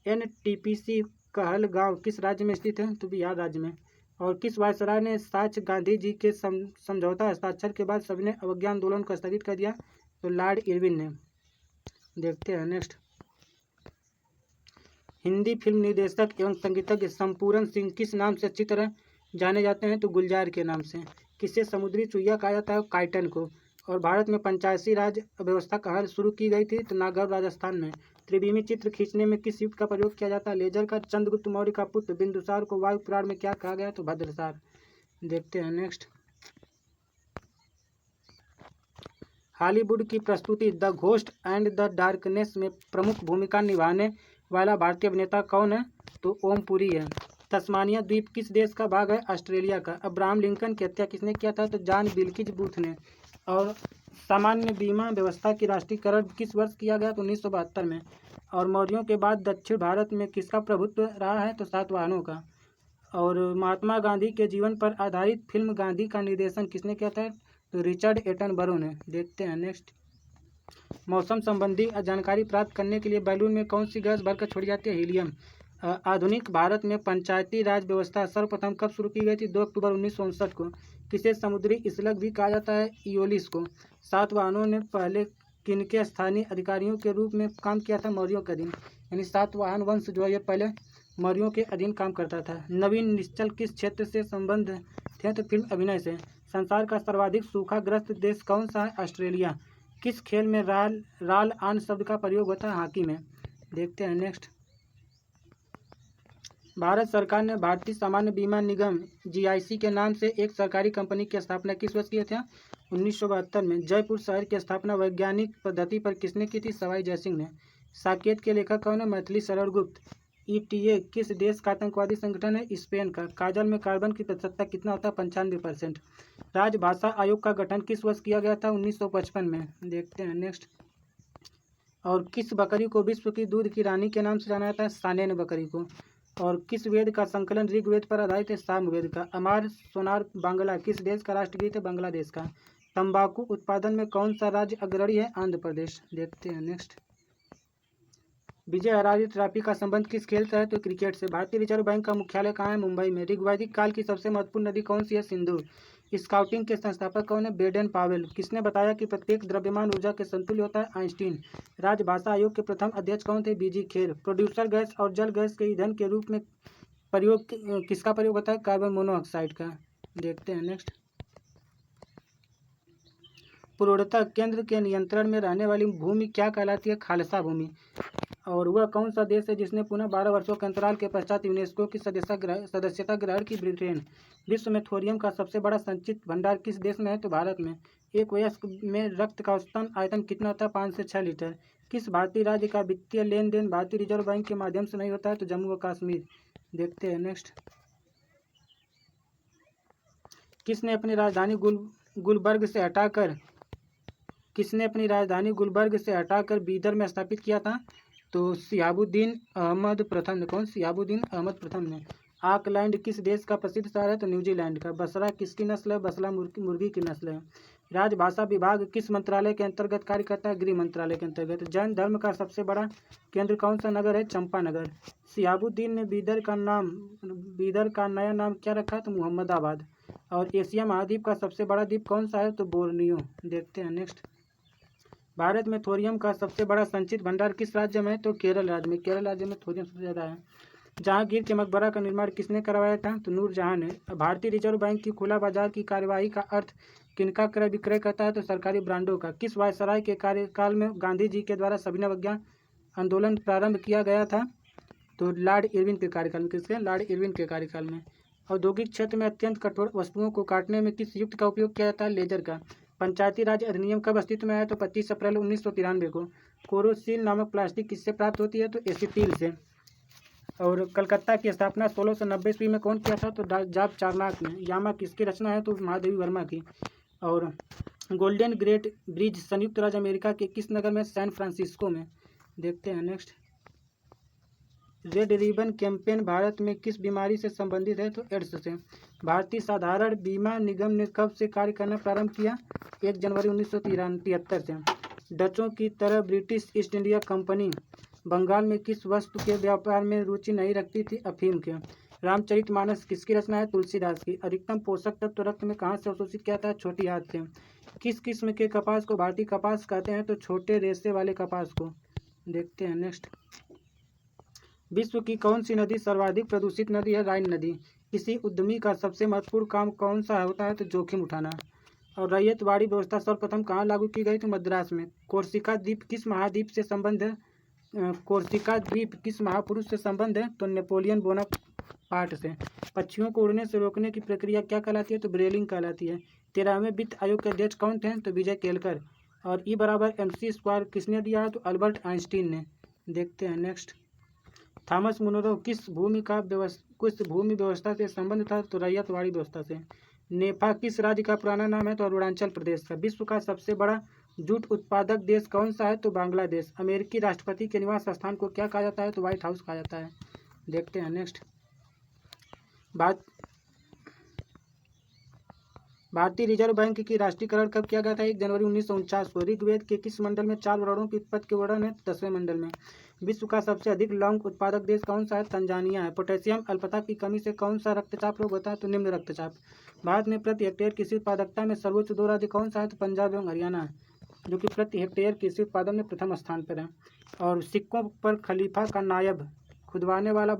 एनटीपीसी कहलगांव किस राज्य में स्थित है? तो बिहार राज्य में। और किस वायसराय ने साक्ष्य गांधी जी के समझौता हस्ताक्षर के बाद सविनय अवज्ञा आंदोलन को स्थगित कर दिया? तो लॉर्ड इरविन ने। देखते हैं नेक्स्ट। हिंदी फिल्म निर्देशक एवं संगीतज्ञ संपूर्ण सिंह किस नाम से अच्छी तरह जाने जाते हैं? तो गुलजार के नाम से। किसे समुद्री चूहिया कहा जाता है? काइटन को। और भारत में पंचायती राज व्यवस्था कहाँ शुरू की गई थी? तो नागौर राजस्थान में। त्रिविमी चित्र खींचने में किस युक्त का प्रयोग किया जाता है? लेजर का। चंद्रगुप्त मौर्य का पुत्र बिंदुसार को वायु पुराण में क्या कहा गया? तो भद्रसार। देखते हैं नेक्स्ट। हॉलीवुड की प्रस्तुति the ghost and the darkness में प्रमुख भूमिका निभाने वाला भारतीय अभिनेता कौन है? तो ओम पुरी है। तस्मानिया द्वीप किस देश का भाग है? ऑस्ट्रेलिया का। अब्राहम लिंकन की हत्या किसने किया था? तो जॉन विल्किंस बूथ ने। और सामान्य बीमा व्यवस्था की राष्ट्रीयकरण किस वर्ष किया गया? तो 1972 में। और मौर्यों के बाद दक्षिण भारत में किसका प्रभुत्व रहा है? तो सातवाहनों का। और महात्मा गांधी के जीवन पर आधारित फिल्म गांधी का निर्देशन किसने किया था? तो रिचर्ड एटनबरो ने। देखते हैं नेक्स्ट। मौसम संबंधी जानकारी प्राप्त करने के लिए बैलून में कौन सी गैस भरकर छोड़ी जाती है? हीलियम। आधुनिक भारत में पंचायती राज व्यवस्था सर्वप्रथम कब शुरू की गई थी? 2 अक्टूबर 1959 को। किसे समुद्री स्लग भी कहा जाता है? इयोलिस को। सातवाहनों ने पहले किनके स्थानीय अधिकारियों के रूप में काम किया था? मौर्यों के अधीन। यानी सातवाहन वंश जो है ये पहले मौर्यों के अधीन काम करता था। नवीन निश्चल किस क्षेत्र से संबंध थे? तो फिल्म अभिनय से। संसार का सर्वाधिक सूखाग्रस्त देश कौन सा है? ऑस्ट्रेलिया। किस खेल में राल आन शब्द का प्रयोग होता है? हॉकी में। देखते हैं नेक्स्ट। भारत सरकार ने भारतीय सामान्य बीमा निगम जीआईसी के नाम से एक सरकारी कंपनी की स्थापना किस वर्ष की थी? 1972 में। जयपुर शहर की स्थापना वैज्ञानिक पद्धति पर किसने की थी? सवाई जयसिंह ने। साकेत के लेखक कौन है? मैथिली शरण गुप्त। ईटीए किस देश का आतंकवादी संगठन है? स्पेन का। काजल में कार्बन की प्रतिशतता कितना होता है? 95%। राजभाषा आयोग का गठन किस वर्ष किया गया था? 1955 में। देखते हैं नेक्स्ट। और किस बकरी को विश्व की दूध की रानी के नाम से जाना जाता है? सानेन बकरी को। और किस वेद का संकलन ऋग्वेद पर आधारित है? सामवेद का। अमार सोनार बांग्ला किस देश का राष्ट्रगीत है? बांग्लादेश का। तंबाकू उत्पादन में कौन सा राज्य अग्रणी है? आंध्र प्रदेश। देखते हैं नेक्स्ट। विजय हरारी ट्रॉफी का संबंध किस खेल से है? तो क्रिकेट से। भारतीय रिजर्व बैंक का मुख्यालय कहाँ है? मुंबई में। ऋग्वैदिक काल की सबसे महत्वपूर्ण नदी कौन सी है? सिंधु। स्काउटिंग के संस्थापक कौन है? Baden Powell. किसने बताया कि प्रत्येक द्रव्यमान ऊर्जा के समतुल्य होता है? आइंस्टीन। राजभाषा आयोग के प्रथम अध्यक्ष कौन थे? बीजी खेर। प्रोड्यूसर गैस और जल गैस के ईंधन के रूप में प्रयोग किसका प्रयोग होता है? कार्बन मोनोऑक्साइड का। देखते हैं नेक्स्ट। पूर्णतः केंद्र के नियंत्रण में रहने वाली भूमि क्या कहलाती है? खालसा भूमि। और वह कौन सा देश है जिसने पुनः 12 वर्षों के अंतराल के पश्चात यूनेस्को की सदस्यता ग्रहण की? ब्रिटेन। विश्व में थोरियम का सबसे बड़ा संचित भंडार किस देश में है? तो भारत में। एक वयस्क में रक्त का औसतन आयतन कितना होता है? 5 से 6 लीटर। किस भारतीय राज्य का वित्तीय लेन देन भारतीय रिजर्व बैंक के माध्यम से नहीं होता है? तो जम्मू व कश्मीर। देखते हैं नेक्स्ट। किसने अपनी राजधानी गुलबर्ग से हटाकर बीदर में स्थापित किया था? तो सिहाबुद्दीन अहमद प्रथम ने। कौन? सिहाबुद्दीन अहमद प्रथम ने। ऑकलैंड किस देश का प्रसिद्ध शहर है? तो न्यूजीलैंड का। बसरा किसकी नस्ल है? बसरा मुर्गी की नस्ल है। राजभाषा विभाग किस मंत्रालय के अंतर्गत कार्य करता है? गृह मंत्रालय के अंतर्गत। जैन धर्म का सबसे बड़ा केंद्र कौन सा नगर है? चंपानगर। सिहाबुद्दीन ने बीदर का नया नाम क्या रखा? तो मुहम्मदाबाद। और एशिया महाद्वीप का सबसे बड़ा द्वीप कौन सा है? तो बोर्नियो। देखते हैं नेक्स्ट। भारत में थोरियम का सबसे बड़ा संचित भंडार किस राज्य में है? तो केरल राज्य में। केरल राज्य में थोरियम सबसे ज़्यादा है। जहांगीर के मकबरा का निर्माण किसने करवाया था? तो नूरजहां ने। भारतीय रिजर्व बैंक की खुला बाजार की कार्यवाही का अर्थ किनका क्रय विक्रय करता है? तो सरकारी ब्रांडों का। किस वायसराय के कार्यकाल में गांधी जी के द्वारा सविनय अवज्ञा आंदोलन प्रारंभ किया गया था? तो लॉर्ड इरविन के कार्यकाल में। किसके? लॉर्ड इरविन के कार्यकाल में। औद्योगिक क्षेत्र में अत्यंत कठोर वस्तुओं को काटने में किस युक्त का उपयोग किया जाता है? लेजर का। पंचायती राज अधिनियम कब अस्तित्व में आया? तो 25 अप्रैल 1993 को। कोरोसिल नामक प्लास्टिक किससे प्राप्त होती है? तो एसीटिल से। और कलकत्ता की स्थापना 1690 ईस्वी में कौन किया था? तो जाप चारनाक ने। यामा किसकी रचना है? तो महादेवी वर्मा की। और गोल्डन ग्रेट ब्रिज संयुक्त राज्य अमेरिका के किस नगर में? सैन फ्रांसिस्को में। देखते हैं next. Red ribbon campaign Bharat में किस बीमारी से संबंधित है? तो एड्स से। भारतीय साधारण बीमा निगम ने कब से कार्य करना प्रारंभ किया? 1 जनवरी 1973 से। डचों की तरह British East India Company Bengal में किस वस्तु के व्यापार में रुचि नहीं रखती थी? अफीम के। रामचरितमानस किसकी रचना है? तुलसीदास की। अधिकतम पोषक तत्व रक्त में कहाँ से अवशोषित किया था? छोटी हाथ से। किस किस्म के कपास को भारतीय कपास कहते हैं? तो छोटे रेशे वाले कपास को। देखते हैं नेक्स्ट। विश्व की कौन सी नदी सर्वाधिक प्रदूषित नदी है? राइन नदी। किसी उद्यमी का सबसे महत्वपूर्ण काम कौन सा होता है? तो जोखिम उठाना। और रैयतवाड़ी व्यवस्था सर्वप्रथम कहाँ लागू की गई? तो मद्रास में। कोर्सिका द्वीप किस महाद्वीप से संबंध है? कोर्सिका द्वीप किस महापुरुष से संबंध है? तो नेपोलियन बोनापार्ट से। पक्षियों को उड़ने से रोकने की प्रक्रिया क्या कहलाती है? तो ब्रेलिंग कहलाती है। 13वें वित्त आयोग के अध्यक्ष कौन थे? तो विजय केलकर। और E=mc² किसने दिया है? तो अल्बर्ट आइंस्टीन ने। देखते हैं नेक्स्ट। थॉमस मुनरो किस भूमि व्यवस्था से संबंध था? तो रैयतवाड़ी व्यवस्था से। नेफा किस राज्य का पुराना नाम है? तो अरुणाचल प्रदेश का। विश्व का सबसे बड़ा जूट उत्पादक देश कौन सा है? तो बांग्लादेश। अमेरिकी राष्ट्रपति के निवास स्थान को क्या कहा जाता है? तो व्हाइट हाउस कहा जाता है। देखते हैं नेक्स्ट। भारतीय रिजर्व बैंक की राष्ट्रीयकरण कब किया गया था? 1 जनवरी 1949 को। ऋग्वेद के किस मंडल में 4 वर्णों की उत्पत्ति के वर्णन है? 10वें मंडल में। विश्व का सबसे अधिक लौंग उत्पादक देश कौन सा है? तंजानिया है। पोटेशियम अल्पता की कमी से कौन सा रक्तचाप रोग होता है? तो निम्न रक्तचाप। भारत में प्रति हेक्टेयर कृषि उत्पादकता में सर्वोच्च 2 राज्य कौन सा है? तो पंजाब एवं हरियाणा है, जो कि प्रति हेक्टेयर कृषि उत्पादन में प्रथम स्थान पर है। और सिक्कों पर खलीफा का नायब खुदवाने वाला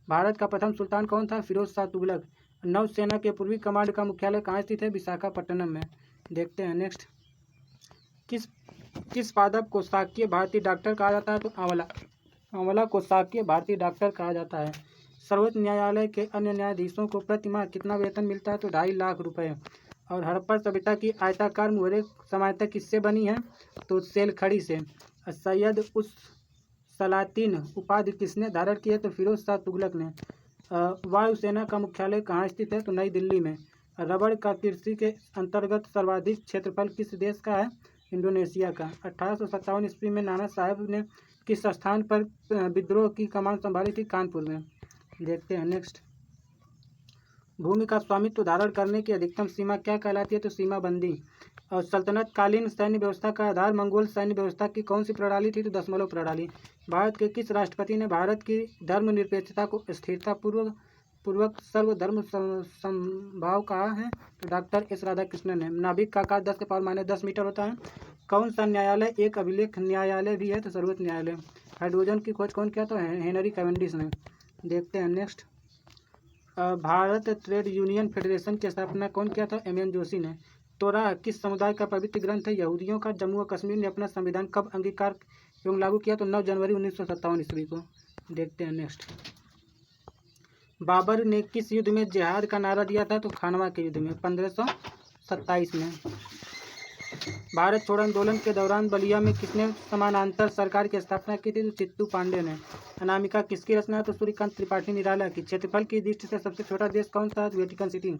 भारत का प्रथम सुल्तान कौन था? फिरोज शाह तुगलक। नौसेना के पूर्वी कमांड का मुख्यालय कहाँ स्थित है? विशाखापट्टनम में। देखते हैं नेक्स्ट। किस पादप को शाक्य भारतीय डॉक्टर कहा जाता है? तो आंवला को शाक्य भारतीय डॉक्टर कहा जाता है। सर्वोच्च न्यायालय के अन्य न्यायाधीशों को प्रति माह कितना वेतन मिलता है? तो 2.5 लाख रुपए। और हड़प्पा सभ्यता की आयताकार मुहरें सामान्यतः किससे बनी है? तो सेलखड़ी से। सैयद उस सलातीन उपाधि किसने धारण की है? तो फिरोज शाह तुगलक ने। वायुसेना का मुख्यालय कहाँ स्थित है? तो नई दिल्ली में। रबड़ का कृषि के अंतर्गत सर्वाधिक क्षेत्रफल किस देश का है? इंडोनेशिया का। 1857 ईस्वी में नाना साहब ने किस स्थान पर विद्रोह की कमान संभाली थी? कानपुर में। देखते हैं नेक्स्ट। भूमि का स्वामित्व धारण करने की अधिकतम सीमा क्या कहलाती है? तो सीमा बंदी। और सल्तनत कालीन सैन्य व्यवस्था का आधार मंगोल सैन्य व्यवस्था की कौन सी प्रणाली थी? तो दशमलव प्रणाली। भारत के किस राष्ट्रपति ने भारत की धर्मनिरपेक्षता को स्थिरता पूर्वक सर्वधर्म समभाव कहा है? तो डॉक्टर एस राधाकृष्णन ने। नाभिक का आकार 10⁻10 मीटर होता है। कौन सा न्यायालय एक अभिलेख न्यायालय भी है? तो सर्वोच्च न्यायालय। हाइड्रोजन की खोज कौन किया? तो हेनरी कैवेंडिश ने। देखते हैं next. Bharat trade union federation की स्थापना कौन किया था? एम.एन. जोशी ने। तोराह किस समुदाय का पवित्र ग्रंथ है? यहूदियों का। जम्मू और कश्मीर ने अपना संविधान कब अंगीकार एवं लागू किया? तो 9 जनवरी 1957 ईस्वी को। देखते हैं नेक्स्ट। बाबर ने किस युद्ध में जिहाद का नारा दिया था? तो खानवा के युद्ध में 1527 में। भारत छोड़ो आंदोलन के दौरान बलिया में किसने समानांतर सरकार की स्थापना की थी? तो चित्तू पांडे ने। अनामिका किसकी रचना है? तो सूर्यकांत त्रिपाठी निराला की। क्षेत्रफल की दृष्टि से सबसे छोटा देश कौन सा है? Vatican city.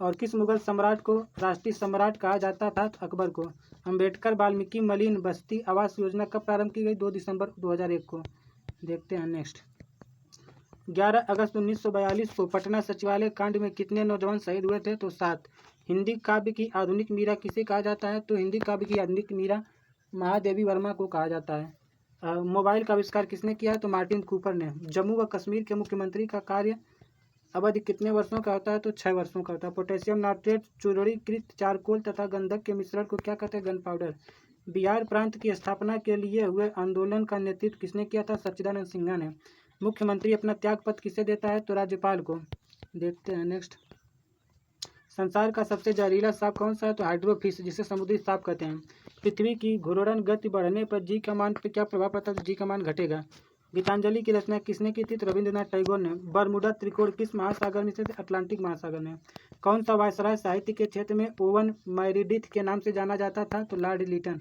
और किस मुगल सम्राट को राष्ट्रीय सम्राट कहा जाता था? तो अकबर को। अम्बेडकर वाल्मीकि मलिन बस्ती आवास योजना कब प्रारंभ की गई? 2 दिसंबर 2001 को। देखते हैं नेक्स्ट। 11 अगस्त 1942 को पटना सचिवालय कांड में कितने नौजवान शहीद हुए थे? तो 7। हिंदी काव्य की आधुनिक मीरा किसे कहा जाता है? तो हिंदी काव्य की आधुनिक मीरा महादेवी वर्मा को कहा जाता है। मोबाइल का आविष्कार किसने किया है? तो मार्टिन कूपर ने। जम्मू व कश्मीर के मुख्यमंत्री का कार्य अवधि कितने वर्षों का होता है? तो 6 वर्षों का होता है। पोटेशियम नाइट्रेट चूर्णीकृत चारकोल तथा गंधक के मिश्रण को क्या कहते हैं? Gun powder. बिहार प्रांत की स्थापना के लिए हुए आंदोलन का नेतृत्व किसने किया था? सच्चिदानंद सिन्हा ने। मुख्यमंत्री अपना त्यागपत्र किसे देता है? तो राज्यपाल को। देखते हैं नेक्स्ट। संसार का सबसे जहरीला सांप कौन सा है? तो हाइड्रोफिश, जिसे समुद्री सांप कहते हैं। पृथ्वी की घूर्णन गति बढ़ने पर जी का मान पर क्या प्रभाव पड़ता है? तो जी का मान घटेगा। गीतांजलि की रचना किसने की थी? तो रविंद्रनाथ टैगोर ने। बरमुडा त्रिकोण किस महासागर में स्थित? अटलांटिक महासागर में। कौन सा वायसराय साहित्य के क्षेत्र में ओवन मेरिडिथ के नाम से जाना जाता था? तो लॉर्ड लिटन।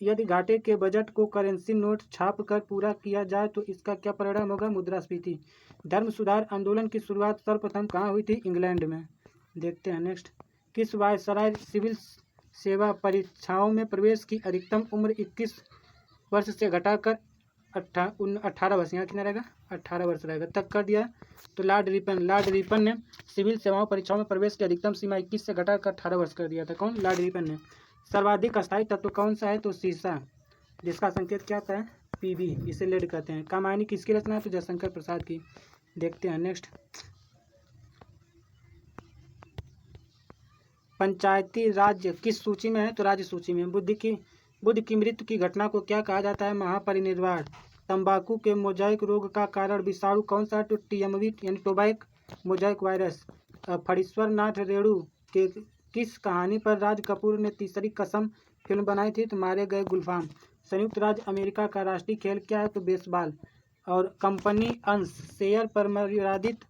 यदि घाटे के बजट को करेंसी नोट छाप कर पूरा किया जाए तो इसका क्या परिणाम होगा? मुद्रास्फीति। धर्म सुधार आंदोलन की शुरुआत सर्वप्रथम कहाँ हुई थी? इंग्लैंड में। देखते हैं नेक्स्ट। किस वायसराय सिविल सेवा परीक्षाओं में प्रवेश की अधिकतम उम्र 21 वर्ष से घटाकर 18 वर्ष, यहाँ कितना रहेगा? 18 वर्ष रहेगा, तक कर दिया। तो लॉर्ड रिपन ने सिविल सेवाओं परीक्षाओं में प्रवेश की अधिकतम सीमा 21 से घटाकर 18 वर्ष कर दिया था। कौन? लॉर्ड रिपन ने। सर्वाधिक अस्थायी तत्व कौन सा है? तो सीसा, जिसका संकेत क्या आता है? पीबी, इसे लेड कहते हैं। कामायनी किसकी रचना है? तो जयशंकर प्रसाद की। देखते हैं नेक्स्ट। पंचायती राज्य किस सूची में है? तो राज्य सूची में। बुद्ध की मृत्यु की घटना को क्या कहा जाता है? महापरिनिर्वाण। तंबाकू के मोजाइक रोग का कारण विषाणु कौन सा है? तो टीएमवी यानी Tobago Mosaic virus. Phanishwar Nath Renu के किस कहानी पर राज कपूर ने तीसरी कसम फिल्म बनाई थी? तो मारे गए गुलफाम। संयुक्त राज्य अमेरिका का राष्ट्रीय खेल क्या है? तो बेसबॉल। और कंपनी अंश शेयर पर मर्यादित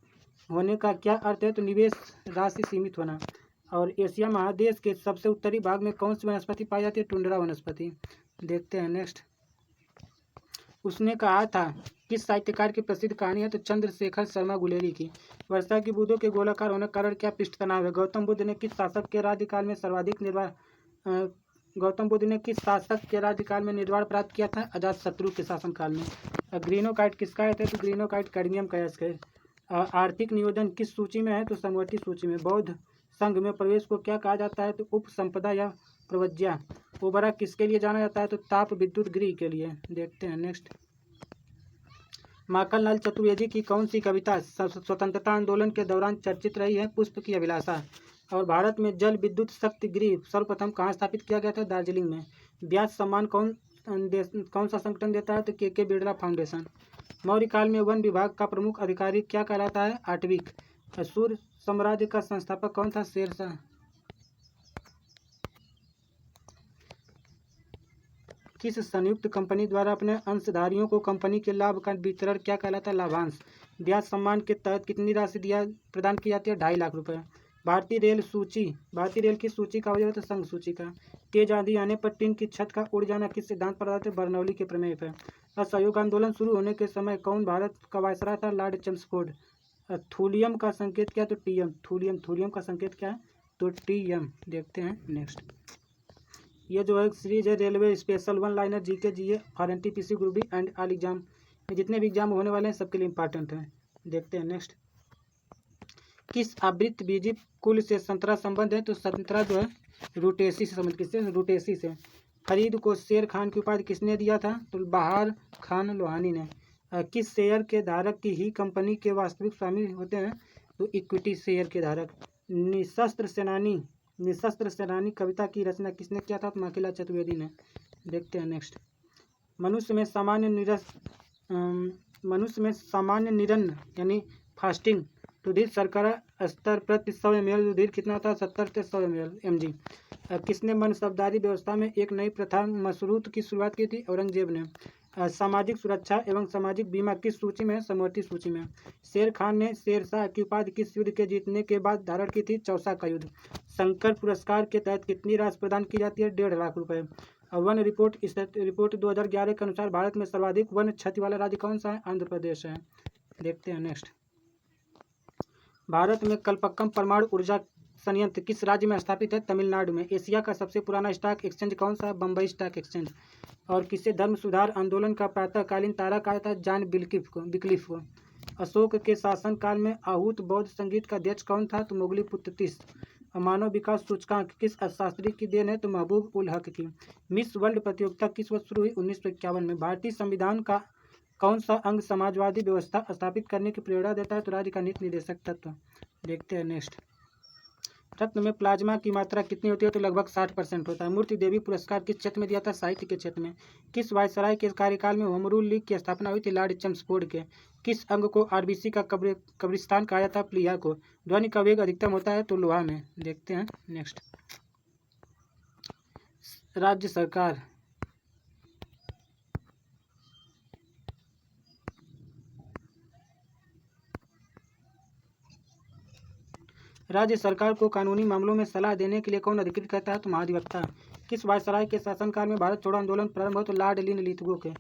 होने का क्या अर्थ है? तो निवेश राशि सीमित होना। और एशिया महादेश के सबसे उत्तरी भाग में कौन सी वनस्पति पाई जाती है? टुंड्रा वनस्पति। देखते हैं नेक्स्ट। उसने कहा था किस साहित्यकार की प्रसिद्ध कहानी है? तो चंद्रशेखर शर्मा गुलेरी की। वर्षा की बूंदों के गोलाकार होने का कारण क्या? पृष्ठ तनाव है। गौतम बुद्ध ने किस शासक के राज्यकाल में निर्वाण प्राप्त किया था? अजातशत्रु के शासनकाल में। ग्रीनोकाइट किसका है? तो ग्रीनोकाइट कैडमियम का है। आर्थिक नियोजन किस सूची में है? तो समवर्ती सूची में। बौद्ध संघ में प्रवेश को क्या कहा जाता है? तो उपसंपदा या प्रव्रज्या। ओबरा किसके लिए जाना जाता है? तो ताप विद्युत गृह के लिए। देखते हैं नेक्स्ट। माखनलाल चतुर्वेदी की कौन सी कविता स्वतंत्रता आंदोलन के दौरान चर्चित रही है? पुष्प की अभिलाषा। और भारत में जल विद्युत शक्ति गृह सर्वप्रथम कहाँ स्थापित किया गया था? दार्जिलिंग में। ब्याज सम्मान कौन सा संगठन देता है? तो के बिरला फाउंडेशन। मौर्य काल में वन विभाग का प्रमुख अधिकारी क्या कहलाता है? आटविक। सूर्य साम्राज्य का संस्थापक कौन था? शेरशाह। किस संयुक्त कंपनी द्वारा अपने अंशधारियों को कंपनी के लाभ का वितरण क्या कहलाता है? लाभांश। ब्याज सम्मान के तहत कितनी राशि प्रदान की जाती है? 2.5 लाख रुपए। भारतीय रेल की सूची का वजह संघ सूची का। तेज आंधी आने पर टीन की छत का उड़ जाना किस सिद्धांत पर आधारित है? बर्नौली के प्रमेय पर। असहयोग आंदोलन शुरू होने के समय कौन भारत का वायसराय था? Lord Chelmsford. थूलियम का संकेत क्या है? तो टीएम। थूलियम का संकेत क्या है? तो टीएम। देखते हैं नेक्स्ट। ये जो है सीरीज है railway special one liner GK GA और NTPC group D and all exam, जितने भी एग्जाम होने वाले हैं सबके लिए इंपॉर्टेंट है। देखते हैं नेक्स्ट। किस आवृत्त बीजी कुल से संतरा संबंध है? तो संतरा जो है रूटेसी से संबंध। किससे? रूटेसी से। फरीद को शेर खान की उपाधि किसने दिया था? तो बहार खान लोहानी ने। किस शेयर के धारक की ही कंपनी के वास्तविक स्वामी होते हैं? तो इक्विटी शेयर के धारक। निशस्त्र सेनानी कविता की रचना किसने किया था? तो माखनलाल चतुर्वेदी ने। देखते हैं नेक्स्ट। मनुष्य में सामान्य निरन्न यानी फास्टिंग रुधिर शर्करा स्तर प्रति 100 ml रुधिर कितना होता है? 70 से 100 mg। किसने मनसबदारी व्यवस्था में एक नई प्रथा मशरूत की शुरुआत की थी? औरंगजेब ने। सामाजिक सुरक्षा एवं सामाजिक बीमा किस सूची में है? समवर्ती सूची में। शेर खान ने शेरशाह की उपाधि किस युद्ध के जीतने के बाद धारण की थी? चौसा का युद्ध। शंकर पुरस्कार के तहत कितनी राशि प्रदान की जाती है? 1.5 लाख रुपए। वन रिपोर्ट 2011 के अनुसार भारत में सर्वाधिक वन क्षति वाला राज्य कौन सा है? आंध्र प्रदेश है। देखते हैं नेक्स्ट। भारत में कलपक्कम परमाणु ऊर्जा संयंत्र किस राज्य में स्थापित है? तमिलनाडु में। एशिया का सबसे पुराना स्टॉक एक्सचेंज कौन सा है? Bombay stock exchange. और किसे धर्म सुधार आंदोलन का प्रातःकालीन तारा कहा था? जॉन विक्लिफ को। अशोक के शासनकाल में आहूत बौद्ध संगीत का अध्यक्ष कौन था? तो मोगलीपुत्र तीस। मानव विकास सूचकांक किस अर्थशास्त्री की देन है? तो महबूब उल हक की। मिस वर्ल्ड प्रतियोगिता किस वर्ष शुरू हुई? 1951 में। भारतीय संविधान का कौन सा अंग समाजवादी व्यवस्था स्थापित करने की प्रेरणा देता है? तो राज्य का नीति निर्देशक तत्व। देखते हैं नेक्स्ट। रक्त में प्लाज्मा की मात्रा कितनी होती है? तो लगभग 60% होता है। मूर्ति देवी पुरस्कार किस क्षेत्र में दिया था? साहित्य के क्षेत्र में। किस वायसराय के कार्यकाल में होम रूल लीग की स्थापना हुई थी? लॉर्ड चेम्सफोर्ड के। किस अंग को आरबीसी का कब्रिस्तान कहा जाता है? प्लीहा को। ध्वनि का वेग अधिकतम होता है? तो लोहा में। देखते हैं नेक्स्ट। राज्य सरकार को कानूनी मामलों में सलाह देने के लिए कौन अधिकृत करता है? तो महाधिवक्ता। किस वायसराय के शासनकाल में भारत छोड़ो आंदोलन प्रारंभ हुआ? तो लॉर्ड लिनलिथगो के।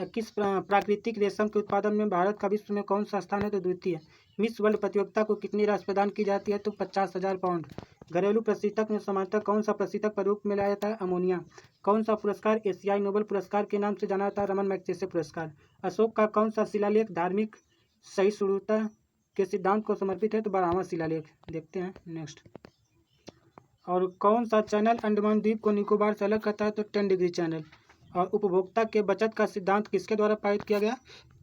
किस प्राकृतिक रेशम के उत्पादन में भारत का विश्व में कौन सा स्थान है? तो द्वितीय। मिस वर्ल्ड प्रतियोगिता को कितनी राशि प्रदान की जाती है? तो 50,000 पाउंड। घरेलू प्रशीतक में सामान्यतः कौन सा प्रशीतक प्रारूप में लाया जाता है? अमोनिया। कौन सा पुरस्कार एशियाई नोबेल पुरस्कार के नाम से जाना जाता है? रमन मैग्सेसे पुरस्कार। अशोक का कौन सा शिलालेख धार्मिक सहिष्णुता के सिद्धांत को समर्पित है? तो 12वां शिलालेख। देखते हैं नेक्स्ट। और कौन सा चैनल अंडमान द्वीप को निकोबार से अलग करता है? तो 10 डिग्री चैनल। और उपभोक्ता के बचत का सिद्धांत किसके द्वारा पारित किया गया?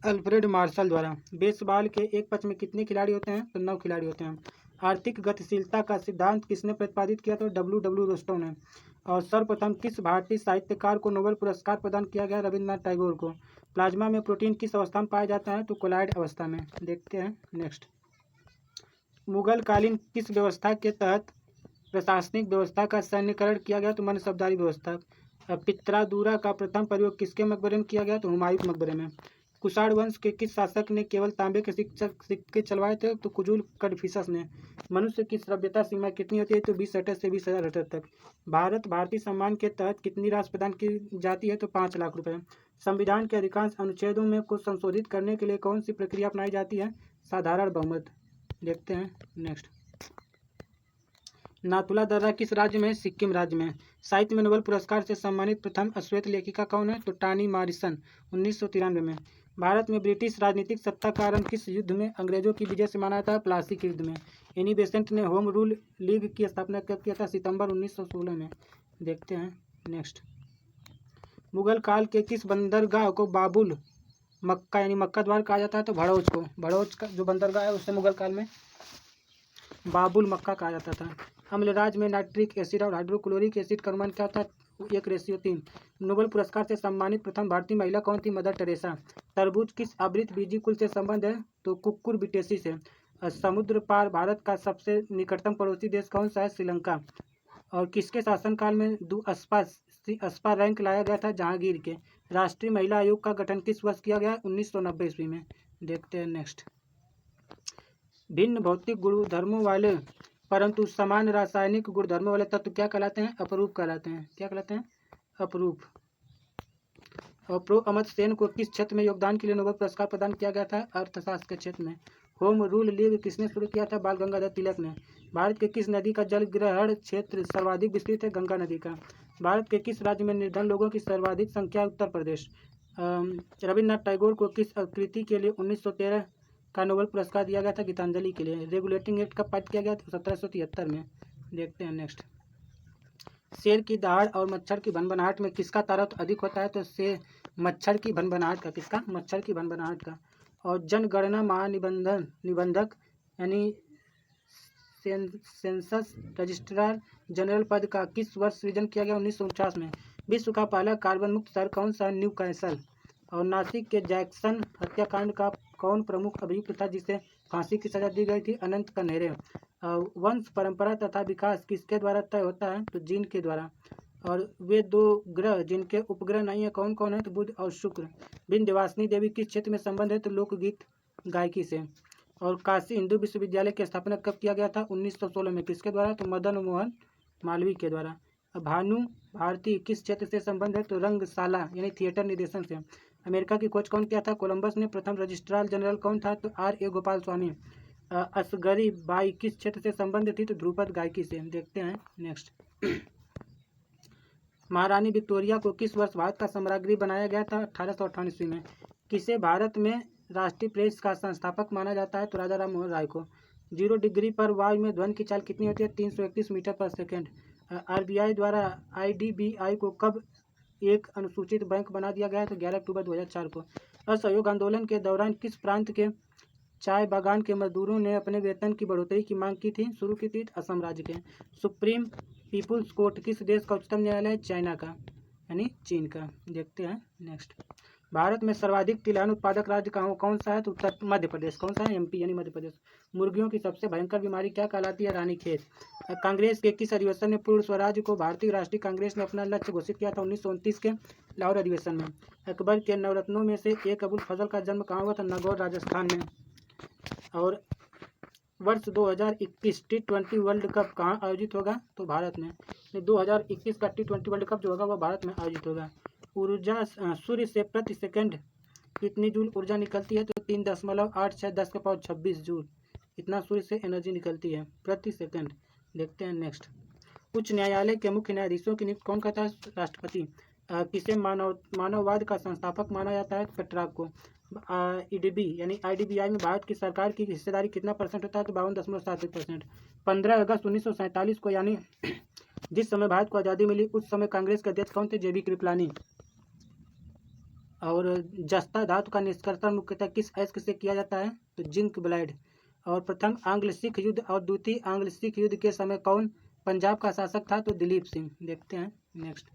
अल्फ्रेड मार्शल द्वारा। बेसबॉल के एक पक्ष में कितने खिलाड़ी होते हैं? तो 9 खिलाड़ी होते हैं। आर्थिक गतिशीलता का सिद्धांत किसने प्रतिपादित किया? तो डब्ल्यू रोस्टो ने। और सर्वप्रथम किस भारतीय साहित्यकार को नोबेल पुरस्कार प्रदान किया गया? रविन्द्रनाथ टैगोर को। प्लाज्मा में प्रोटीन किस अवस्था में पाया जाता है? तो कोलॉइड अवस्था में। देखते हैं नेक्स्ट। मुगल कालीन किस व्यवस्था के तहत प्रशासनिक व्यवस्था का सैन्यकरण किया गया? तो मनसबदारी व्यवस्था। पित्रादूरा का प्रथम प्रयोग किसके मकबरे में किया गया? तो हुमायूं के मकबरे में। कुषाण वंश के किस शासक ने केवल तांबे के सिक्के चलवाए थे? तो कुजुल कडफिसस ने। मनुष्य की सभ्यता सीमा कितनी होती है? तो 20 मीटर से 20,000 मीटर तक। भारतीय सम्मान के तहत कितनी राशि प्रदान की जाती है? तो 5 लाख रुपए। संविधान के अधिकांश अनुच्छेदों में को संशोधित करने के लिए कौन सी प्रक्रिया अपनाई जाती है? साधारण बहुमत। देखते हैं नेक्स्ट। नाथुला दर्रा किस राज्य में? सिक्किम राज्य में। साहित्य में नोबेल पुरस्कार से सम्मानित प्रथम अश्वेत लेखिका कौन है? तो टानी मॉरिसन 1993 में। भारत में ब्रिटिश राजनीतिक सत्ता का आरंभ किस युद्ध में अंग्रेजों की विजय से माना जाता है? प्लासी के युद्ध में। एनी बेसेंट ने होम रूल लीग की स्थापना कब किया था? सितंबर 1916 में। देखते हैं नेक्स्ट। मुगल काल के किस बंदरगाह को बाबुल मक्का यानी मक्का द्वार कहा जाता है? तो भड़ौच को। भड़ौच का जो बंदरगाह है उसे मुगल काल में बाबुल मक्का कहा जाता था। अम्लराज में नाइट्रिक एसिड और हाइड्रोक्लोरिक एसिड का अनुमान क्या होता है? 1:3। नोबेल पुरस्कार से सम्मानित प्रथम भारतीय महिला कौन थी? Mother Teresa. तरबूज किस आवृत बीजी कुल से संबंध है? तो कुक्कुर बिटेसी से। समुद्र पार भारत का सबसे निकटतम पड़ोसी देश कौन सा है? श्रीलंका। और किसके शासनकाल में अस्पा रैंक लाया गया था? जहांगीर के। राष्ट्रीय महिला आयोग का गठन किस वर्ष किया गया? 1990 ईस्वी में। देखते हैं नेक्स्ट। भिन्न भौतिक गुणधर्मों वाले परंतु समान रासायनिक गुणधर्मों वाले तत्व क्या कहलाते हैं? अपरूप कहलाते हैं। क्या कहलाते हैं? अपरूप। और प्रो अमर्त्य सेन को किस क्षेत्र में योगदान के लिए नोबेल पुरस्कार प्रदान किया गया था? अर्थशास्त्र के क्षेत्र में। होम रूल लीग किसने शुरू किया था? बाल गंगाधर तिलक ने। भारत के किस नदी का जल ग्रहण क्षेत्र सर्वाधिक विस्तृत है? गंगा नदी का। भारत के किस राज्य में निर्धन लोगों की सर्वाधिक संख्या? उत्तर प्रदेश। रविन्द्रनाथ टैगोर को किस कृति के लिए 1913 का नोबेल पुरस्कार दिया गया था? गीतांजलि के लिए। रेगुलेटिंग एक्ट कब पारित किया गया? 1773 में। देखते हैं नेक्स्ट। शेर की दहाड़ और मच्छर की भनभनाहट में किसका तारतम्य अधिक होता है? तो मच्छर की भनभनाहट का। किसका? मच्छर की भनभनाहट का। और जनगणना महानिबंधक यानी सेंसस रजिस्ट्रार जनरल पद का किस वर्ष सृजन किया गया? 1949 में। विश्व का पहला कार्बन मुक्त शहर कौन सा? New castle. और नासिक के जैक्सन हत्याकांड का कौन प्रमुख अभियुक्त था जिसे फांसी की सजा दी गई थी? अनंत कनेरे। वंश परंपरा तथा विकास किसके द्वारा तय होता है? तो जीन के द्वारा। और वे 2 ग्रह जिनके उपग्रह नहीं है कौन कौन है? तो बुध और शुक्र। विंध्यवासिनी देवी किस क्षेत्र में संबंध है? तो लोकगीत गायकी से। और काशी हिंदू विश्वविद्यालय की स्थापना कब किया गया था? 1916 में। किसके द्वारा? तो मदन मोहन मालवीय के द्वारा। भानु भारती किस क्षेत्र से संबंध है? तो रंगशाला यानी थिएटर निर्देशन से। अमेरिका की खोज कौन किया था? कोलंबस ने। प्रथम रजिस्ट्रार जनरल कौन था? तो R.A. गोपाल स्वामी। असगरी बाई किस क्षेत्र से संबंध थी? तो ध्रुपद गायकी से। देखते हैं नेक्स्ट। महारानी विक्टोरिया को किस वर्ष भारत का सम्राज्ञी बनाया गया था? 1858 ईस्वी में। किसे भारत में राष्ट्रीय प्रेस का संस्थापक माना जाता है? तो राजा राम मोहन राय को। 0 डिग्री पर वायु में ध्वनि की चाल कितनी होती है? 331 मीटर पर सेकेंड। RBI द्वारा IDBI को कब एक अनुसूचित बैंक बना दिया गया? तो 11 अक्टूबर 2004 को। असहयोग आंदोलन के दौरान किस प्रांत के चाय बागान के मजदूरों ने अपने वेतन की बढ़ोतरी की मांग की थी? शुरू की थी असम राज्य के। सुप्रीम पीपुल्स कोर्ट किस देश का उच्चतम न्यायालय? चाइना का यानी चीन का। देखते हैं नेक्स्ट। भारत में सर्वाधिक तिलहन उत्पादक राज्य कौन सा है? तो उत्तर मध्य प्रदेश। कौन सा है? MP यानी मध्य प्रदेश। मुर्गियों की सबसे भयंकर बीमारी क्या कहलाती है? रानीखेत। कांग्रेस के किस अधिवेशन में पूर्ण स्वराज को भारतीय राष्ट्रीय कांग्रेस ने अपना लक्ष्य घोषित किया था? 1929 के लाहौर अधिवेशन में। अकबर के नवरत्नों में से एक अबुल फजल का जन्म कहाँ हुआ था? नागौर राजस्थान में। और वर्ष 2021 T20 वर्ल्ड कप कहाँ आयोजित होगा? तो भारत में। 2021 का T20 वर्ल्ड कप जो होगा वह भारत में आयोजित होगा। सूर्य से प्रति सेकंड कितनी जूल ऊर्जा निकलती है? तो 3.86 जूल इतना सूर्य से एनर्जी निकलती है प्रति सेकंड। देखते हैं नेक्स्ट। उच्च न्यायालय के मुख्य न्यायाधीशों की नियुक्ति कौन करता है? राष्ट्रपति। किसे मानववाद का संस्थापक माना जाता है? पेट्रार्क को। ईडीबी यानी IDBI में भारत की सरकार की हिस्सेदारी कितना परसेंट होता है? तो 52.71%। 15 अगस्त 1947 को यानी जिस समय भारत को आज़ादी मिली उस समय कांग्रेस के अध्यक्ष कौन थे? JB कृपलानी। और जस्ता धातु का निष्कर्षण मुख्यतः किस अयस्क से किया जाता है? तो जिंक ब्लाइड। और प्रथम आंग्ल सिख युद्ध और द्वितीय आंग्ल सिख युद्ध के समय कौन पंजाब का शासक था? तो दिलीप सिंह। देखते हैं नेक्स्ट।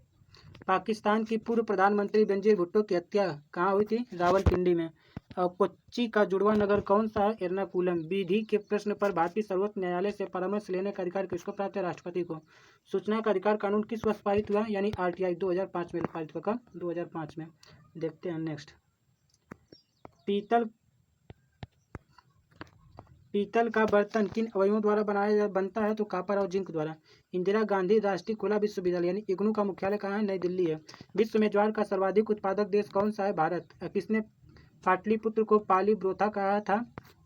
पाकिस्तान की पूर्व प्रधानमंत्री बेनजीर भुट्टो की हत्या कहाँ हुई थी? रावलपिंडी में। और कोच्चि का जुड़वा नगर कौन सा है? एर्नाकुलम। विधि के प्रश्न पर भारतीय सर्वोच्च न्यायालय से परामर्श लेने का अधिकार किसको प्राप्त है? राष्ट्रपति को। सूचना का अधिकार कानून किस वर्ष पारित हुआ? यानी RTI 2005 में पारित हुआ। कब? 2005 में। देखते हैं नेक्स्ट। पीतल का बर्तन किन अवयवों द्वारा बनता है? तो कॉपर और जिंक द्वारा। इंदिरा गांधी राष्ट्रीय खुला विश्वविद्यालय यानी इग्नू का मुख्यालय कहाँ है? नई दिल्ली है। विश्व में ज्वार का सर्वाधिक उत्पादक देश कौन सा है? भारत। किसने पाटलिपुत्र को पालीब्रोथा कहा था?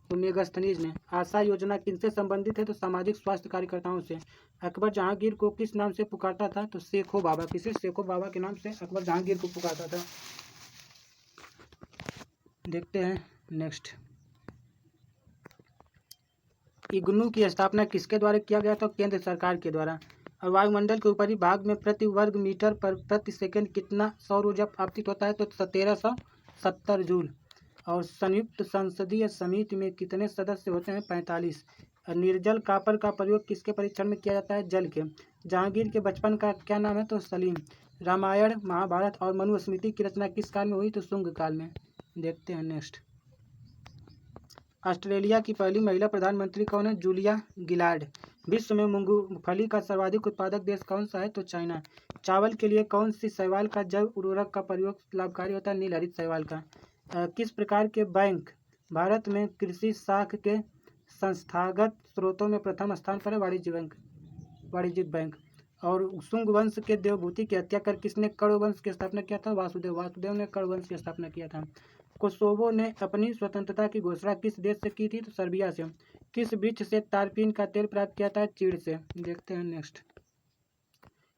तो मेगास्थनीज ने। आशा योजना किनसे संबंधित है? तो सामाजिक स्वास्थ्य कार्यकर्ताओं से। अकबर जहांगीर को किस नाम से पुकारता था? तो शेखो बाबा। किसे? शेखो बाबा के नाम से अकबर जहांगीर को पुकारता था। देखते हैं नेक्स्ट। इग्नू की स्थापना किसके द्वारा किया गया था? केंद्र सरकार के द्वारा। और वायुमंडल के ऊपरी भाग में प्रति वर्ग मीटर पर प्रति सेकंड कितना सौर ऊर्जा आपतित होता है? तो 1370 जूल। और संयुक्त संसदीय समिति में कितने सदस्य होते हैं? 45। निर्जल कॉपर का प्रयोग किसके परीक्षण में किया जाता है? जल के। जहांगीर के बचपन का क्या नाम है? तो सलीम। रामायण महाभारत और मनुस्मृति की रचना किस काल में हुई? तो शुंग काल में। देखते हैं नेक्स्ट। ऑस्ट्रेलिया की पहली महिला प्रधानमंत्री कौन है? Julia Gillard. विश्व में मूंगफली का सर्वाधिक उत्पादक देश कौन सा है? तो चाइना। चावल के लिए कौन सी शैवाल का जैव उर्वरक का प्रयोग लाभकारी होता है? नील हरित शैवाल का। किस प्रकार के बैंक भारत में कृषि शाख के संस्थागत स्रोतों में प्रथम स्थान पर है? वाणिज्यिक बैंक। और शुंग वंश के देवभूति की हत्या कर किसने कण्व वंश की स्थापना किया था? वासुदेव ने कण्व वंश की स्थापना किया था। कोसोवो ने अपनी स्वतंत्रता की घोषणा किस देश से की थी? तो सर्बिया से। किस वृक्ष से तारपीन का तेल प्राप्त किया था? चीड़ से। देखते हैं नेक्स्ट।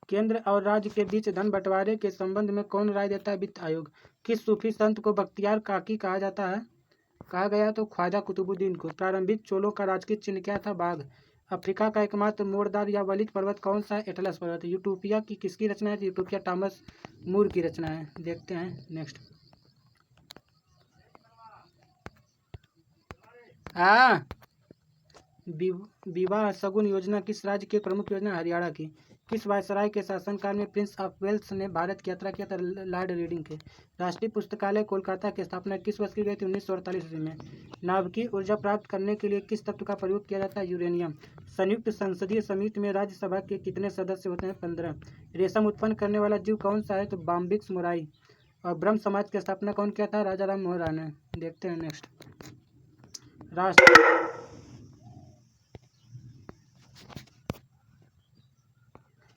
केंद्र और राज्य के बीच धन बंटवारे के संबंध में कौन राय देता है? वित्त आयोग। किस सूफी संत को बख्तियार काकी कहा जाता है? कहा गया तो ख्वाजा कुतुबुद्दीन को। प्रारंभिक चोलों का राजकीय चिन्ह क्या था? बाघ। अफ्रीका का एकमात्र मोड़दार या वलित पर्वत कौन सा है? एटलस पर्वत। यूटोपिया की किसकी रचना है? यूटोपिया टॉमस मूर की रचना है। देखते हैं नेक्स्ट। विवाह शगुन योजना किस राज्य की प्रमुख योजना? हरियाणा की। किस वायसराय के शासनकाल में प्रिंस ऑफ वेल्स ने भारत की यात्रा किया था? लॉर्ड रीडिंग के। राष्ट्रीय पुस्तकालय कोलकाता की स्थापना किस वर्ष की गई थी? 1948 ईस्वी में। नाभिकीय ऊर्जा प्राप्त करने के लिए किस तत्व का प्रयोग किया जाता है? यूरेनियम। संयुक्त संसदीय समिति में राज्यसभा के कितने सदस्य होते हैं? 15। रेशम उत्पन्न करने वाला जीव कौन सा है? तो बाम्बिक्स मोराई। और ब्रह्म समाज की स्थापना कौन किया था? राजा राम मोहन राय ने। देखते हैं नेक्स्ट।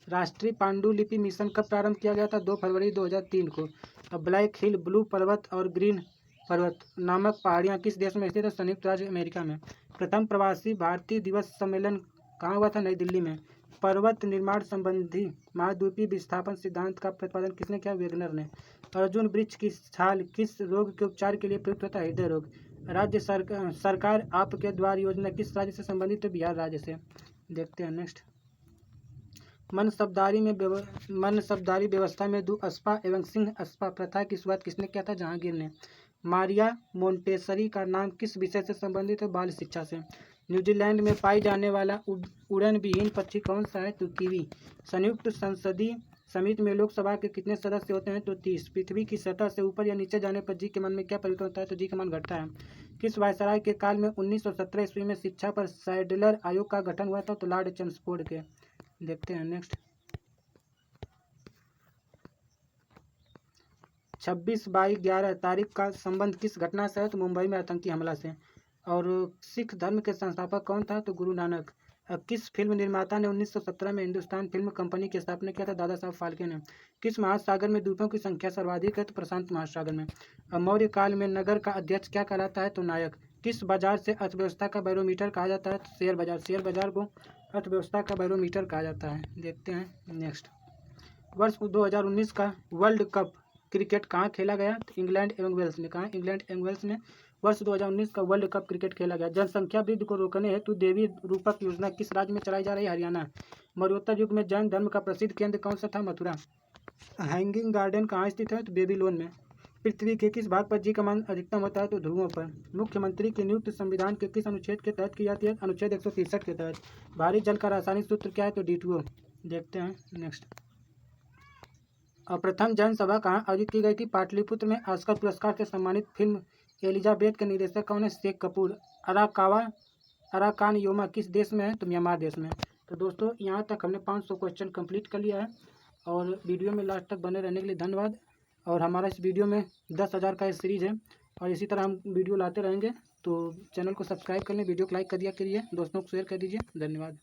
राष्ट्रीय पांडुलिपि मिशन कब प्रारंभ किया गया था? 2 फरवरी 2003 को। अब ब्लैक हिल, ब्लू पर्वत और ग्रीन पर्वत नामक पहाड़ियाँ किस देश में स्थित है? संयुक्त राज्य अमेरिका में। प्रथम प्रवासी भारतीय दिवस सम्मेलन कहाँ हुआ था? नई दिल्ली में। पर्वत निर्माण संबंधी महाद्वीपीय विस्थापन सिद्धांत का प्रतिपादन किसने किया? वेगनर ने। अर्जुन वृक्ष की छाल किस रोग के उपचार के लिए प्रयुक्त होता है? हृदय रोग। राज्य सरकार आपके द्वार योजना किस राज्य से संबंधित है? बिहार राज्य से। देखते हैं नेक्स्ट। मनसबदारी व्यवस्था में दुअस्पा एवं सिंह अस्पा प्रथा की शुरुआत किसने किया था? जहांगीर ने। मारिया मोंटेसरी का नाम किस विषय से संबंधित है? बाल शिक्षा से। न्यूजीलैंड में पाई जाने वाला उड़न विहीन पक्षी कौन सा है? तो कीवी। संयुक्त संसदीय समिति में लोकसभा के कितने सदस्य होते हैं? तो 30। पृथ्वी की सतह से ऊपर या नीचे जाने पर जी के मान में क्या परिवर्तन होता है? तो जी का मान घटता है। किस वायसराय के काल में 1917 ईस्वी में शिक्षा पर सैडलर आयोग का गठन हुआ था? तो लॉर्ड चेम्सफोर्ड के। देखते हैं नेक्स्ट। 26/11 तारीख का संबंध किस घटना से है? तो मुंबई में आतंकी हमला से। और सिख धर्म के संस्थापक कौन था? तो गुरु नानक। किस फिल्म निर्माता ने 1917 में हिंदुस्तान फिल्म कंपनी की स्थापना किया था? दादा साहब फाल्के ने। किस महासागर में द्वीपों की संख्या सर्वाधिक है? तो प्रशांत महासागर में। मौर्य काल में नगर का अध्यक्ष क्या कहलाता है? तो नायक। किस बाजार से अर्थव्यवस्था का बैरोमीटर कहा जाता है? तो शेयर बाजार। शेयर बाजार को अर्थव्यवस्था का बैरोमीटर कहा जाता है। देखते हैं नेक्स्ट। वर्ष 2019 का वर्ल्ड कप क्रिकेट कहाँ खेला गया? तो इंग्लैंड एवं वेल्स में। कहाँ? इंग्लैंड एवं वेल्स में वर्ष 2019 का वर्ल्ड कप क्रिकेट खेला गया। जनसंख्या वृद्धि को रोकने हेतु देवी रूपक योजना किस राज्य में चलाई जा रही है? हरियाणा। मौर्योत्तर युग में जैन धर्म का प्रसिद्ध केंद्र कौन सा था? मथुरा। हैंगिंग गार्डन कहाँ स्थित है? तो बेबीलोन में। पृथ्वी के किस भाग पर जी कमान अधिकतम होता है? तो ध्रुवों पर। मुख्यमंत्री की नियुक्ति संविधान के किस अनुच्छेद के तहत की जाती है? अनुच्छेद 163 के तहत। भारी जल का रासायनिक सूत्र क्या है? तो D2O। देखते हैं नेक्स्ट। और प्रथम जैन सभा कहाँ आयोजित की गई थी? पाटलिपुत्र में। ऑस्कर पुरस्कार से सम्मानित फिल्म एलिजाबेथ के निर्देशक कौन है? शेख कपूर। अराकान योमा किस देश में है? तो म्यांमार देश में। तो दोस्तों यहाँ तक हमने 500 क्वेश्चन कंप्लीट कर लिया है और वीडियो में लास्ट तक बने रहने के लिए धन्यवाद। और हमारा इस वीडियो में 10,000 का सीरीज़ है और इसी तरह हम वीडियो लाते रहेंगे। तो चैनल को सब्सक्राइब कर लें, वीडियो को लाइक कर दिया करिए, दोस्तों को शेयर कर दीजिए। धन्यवाद।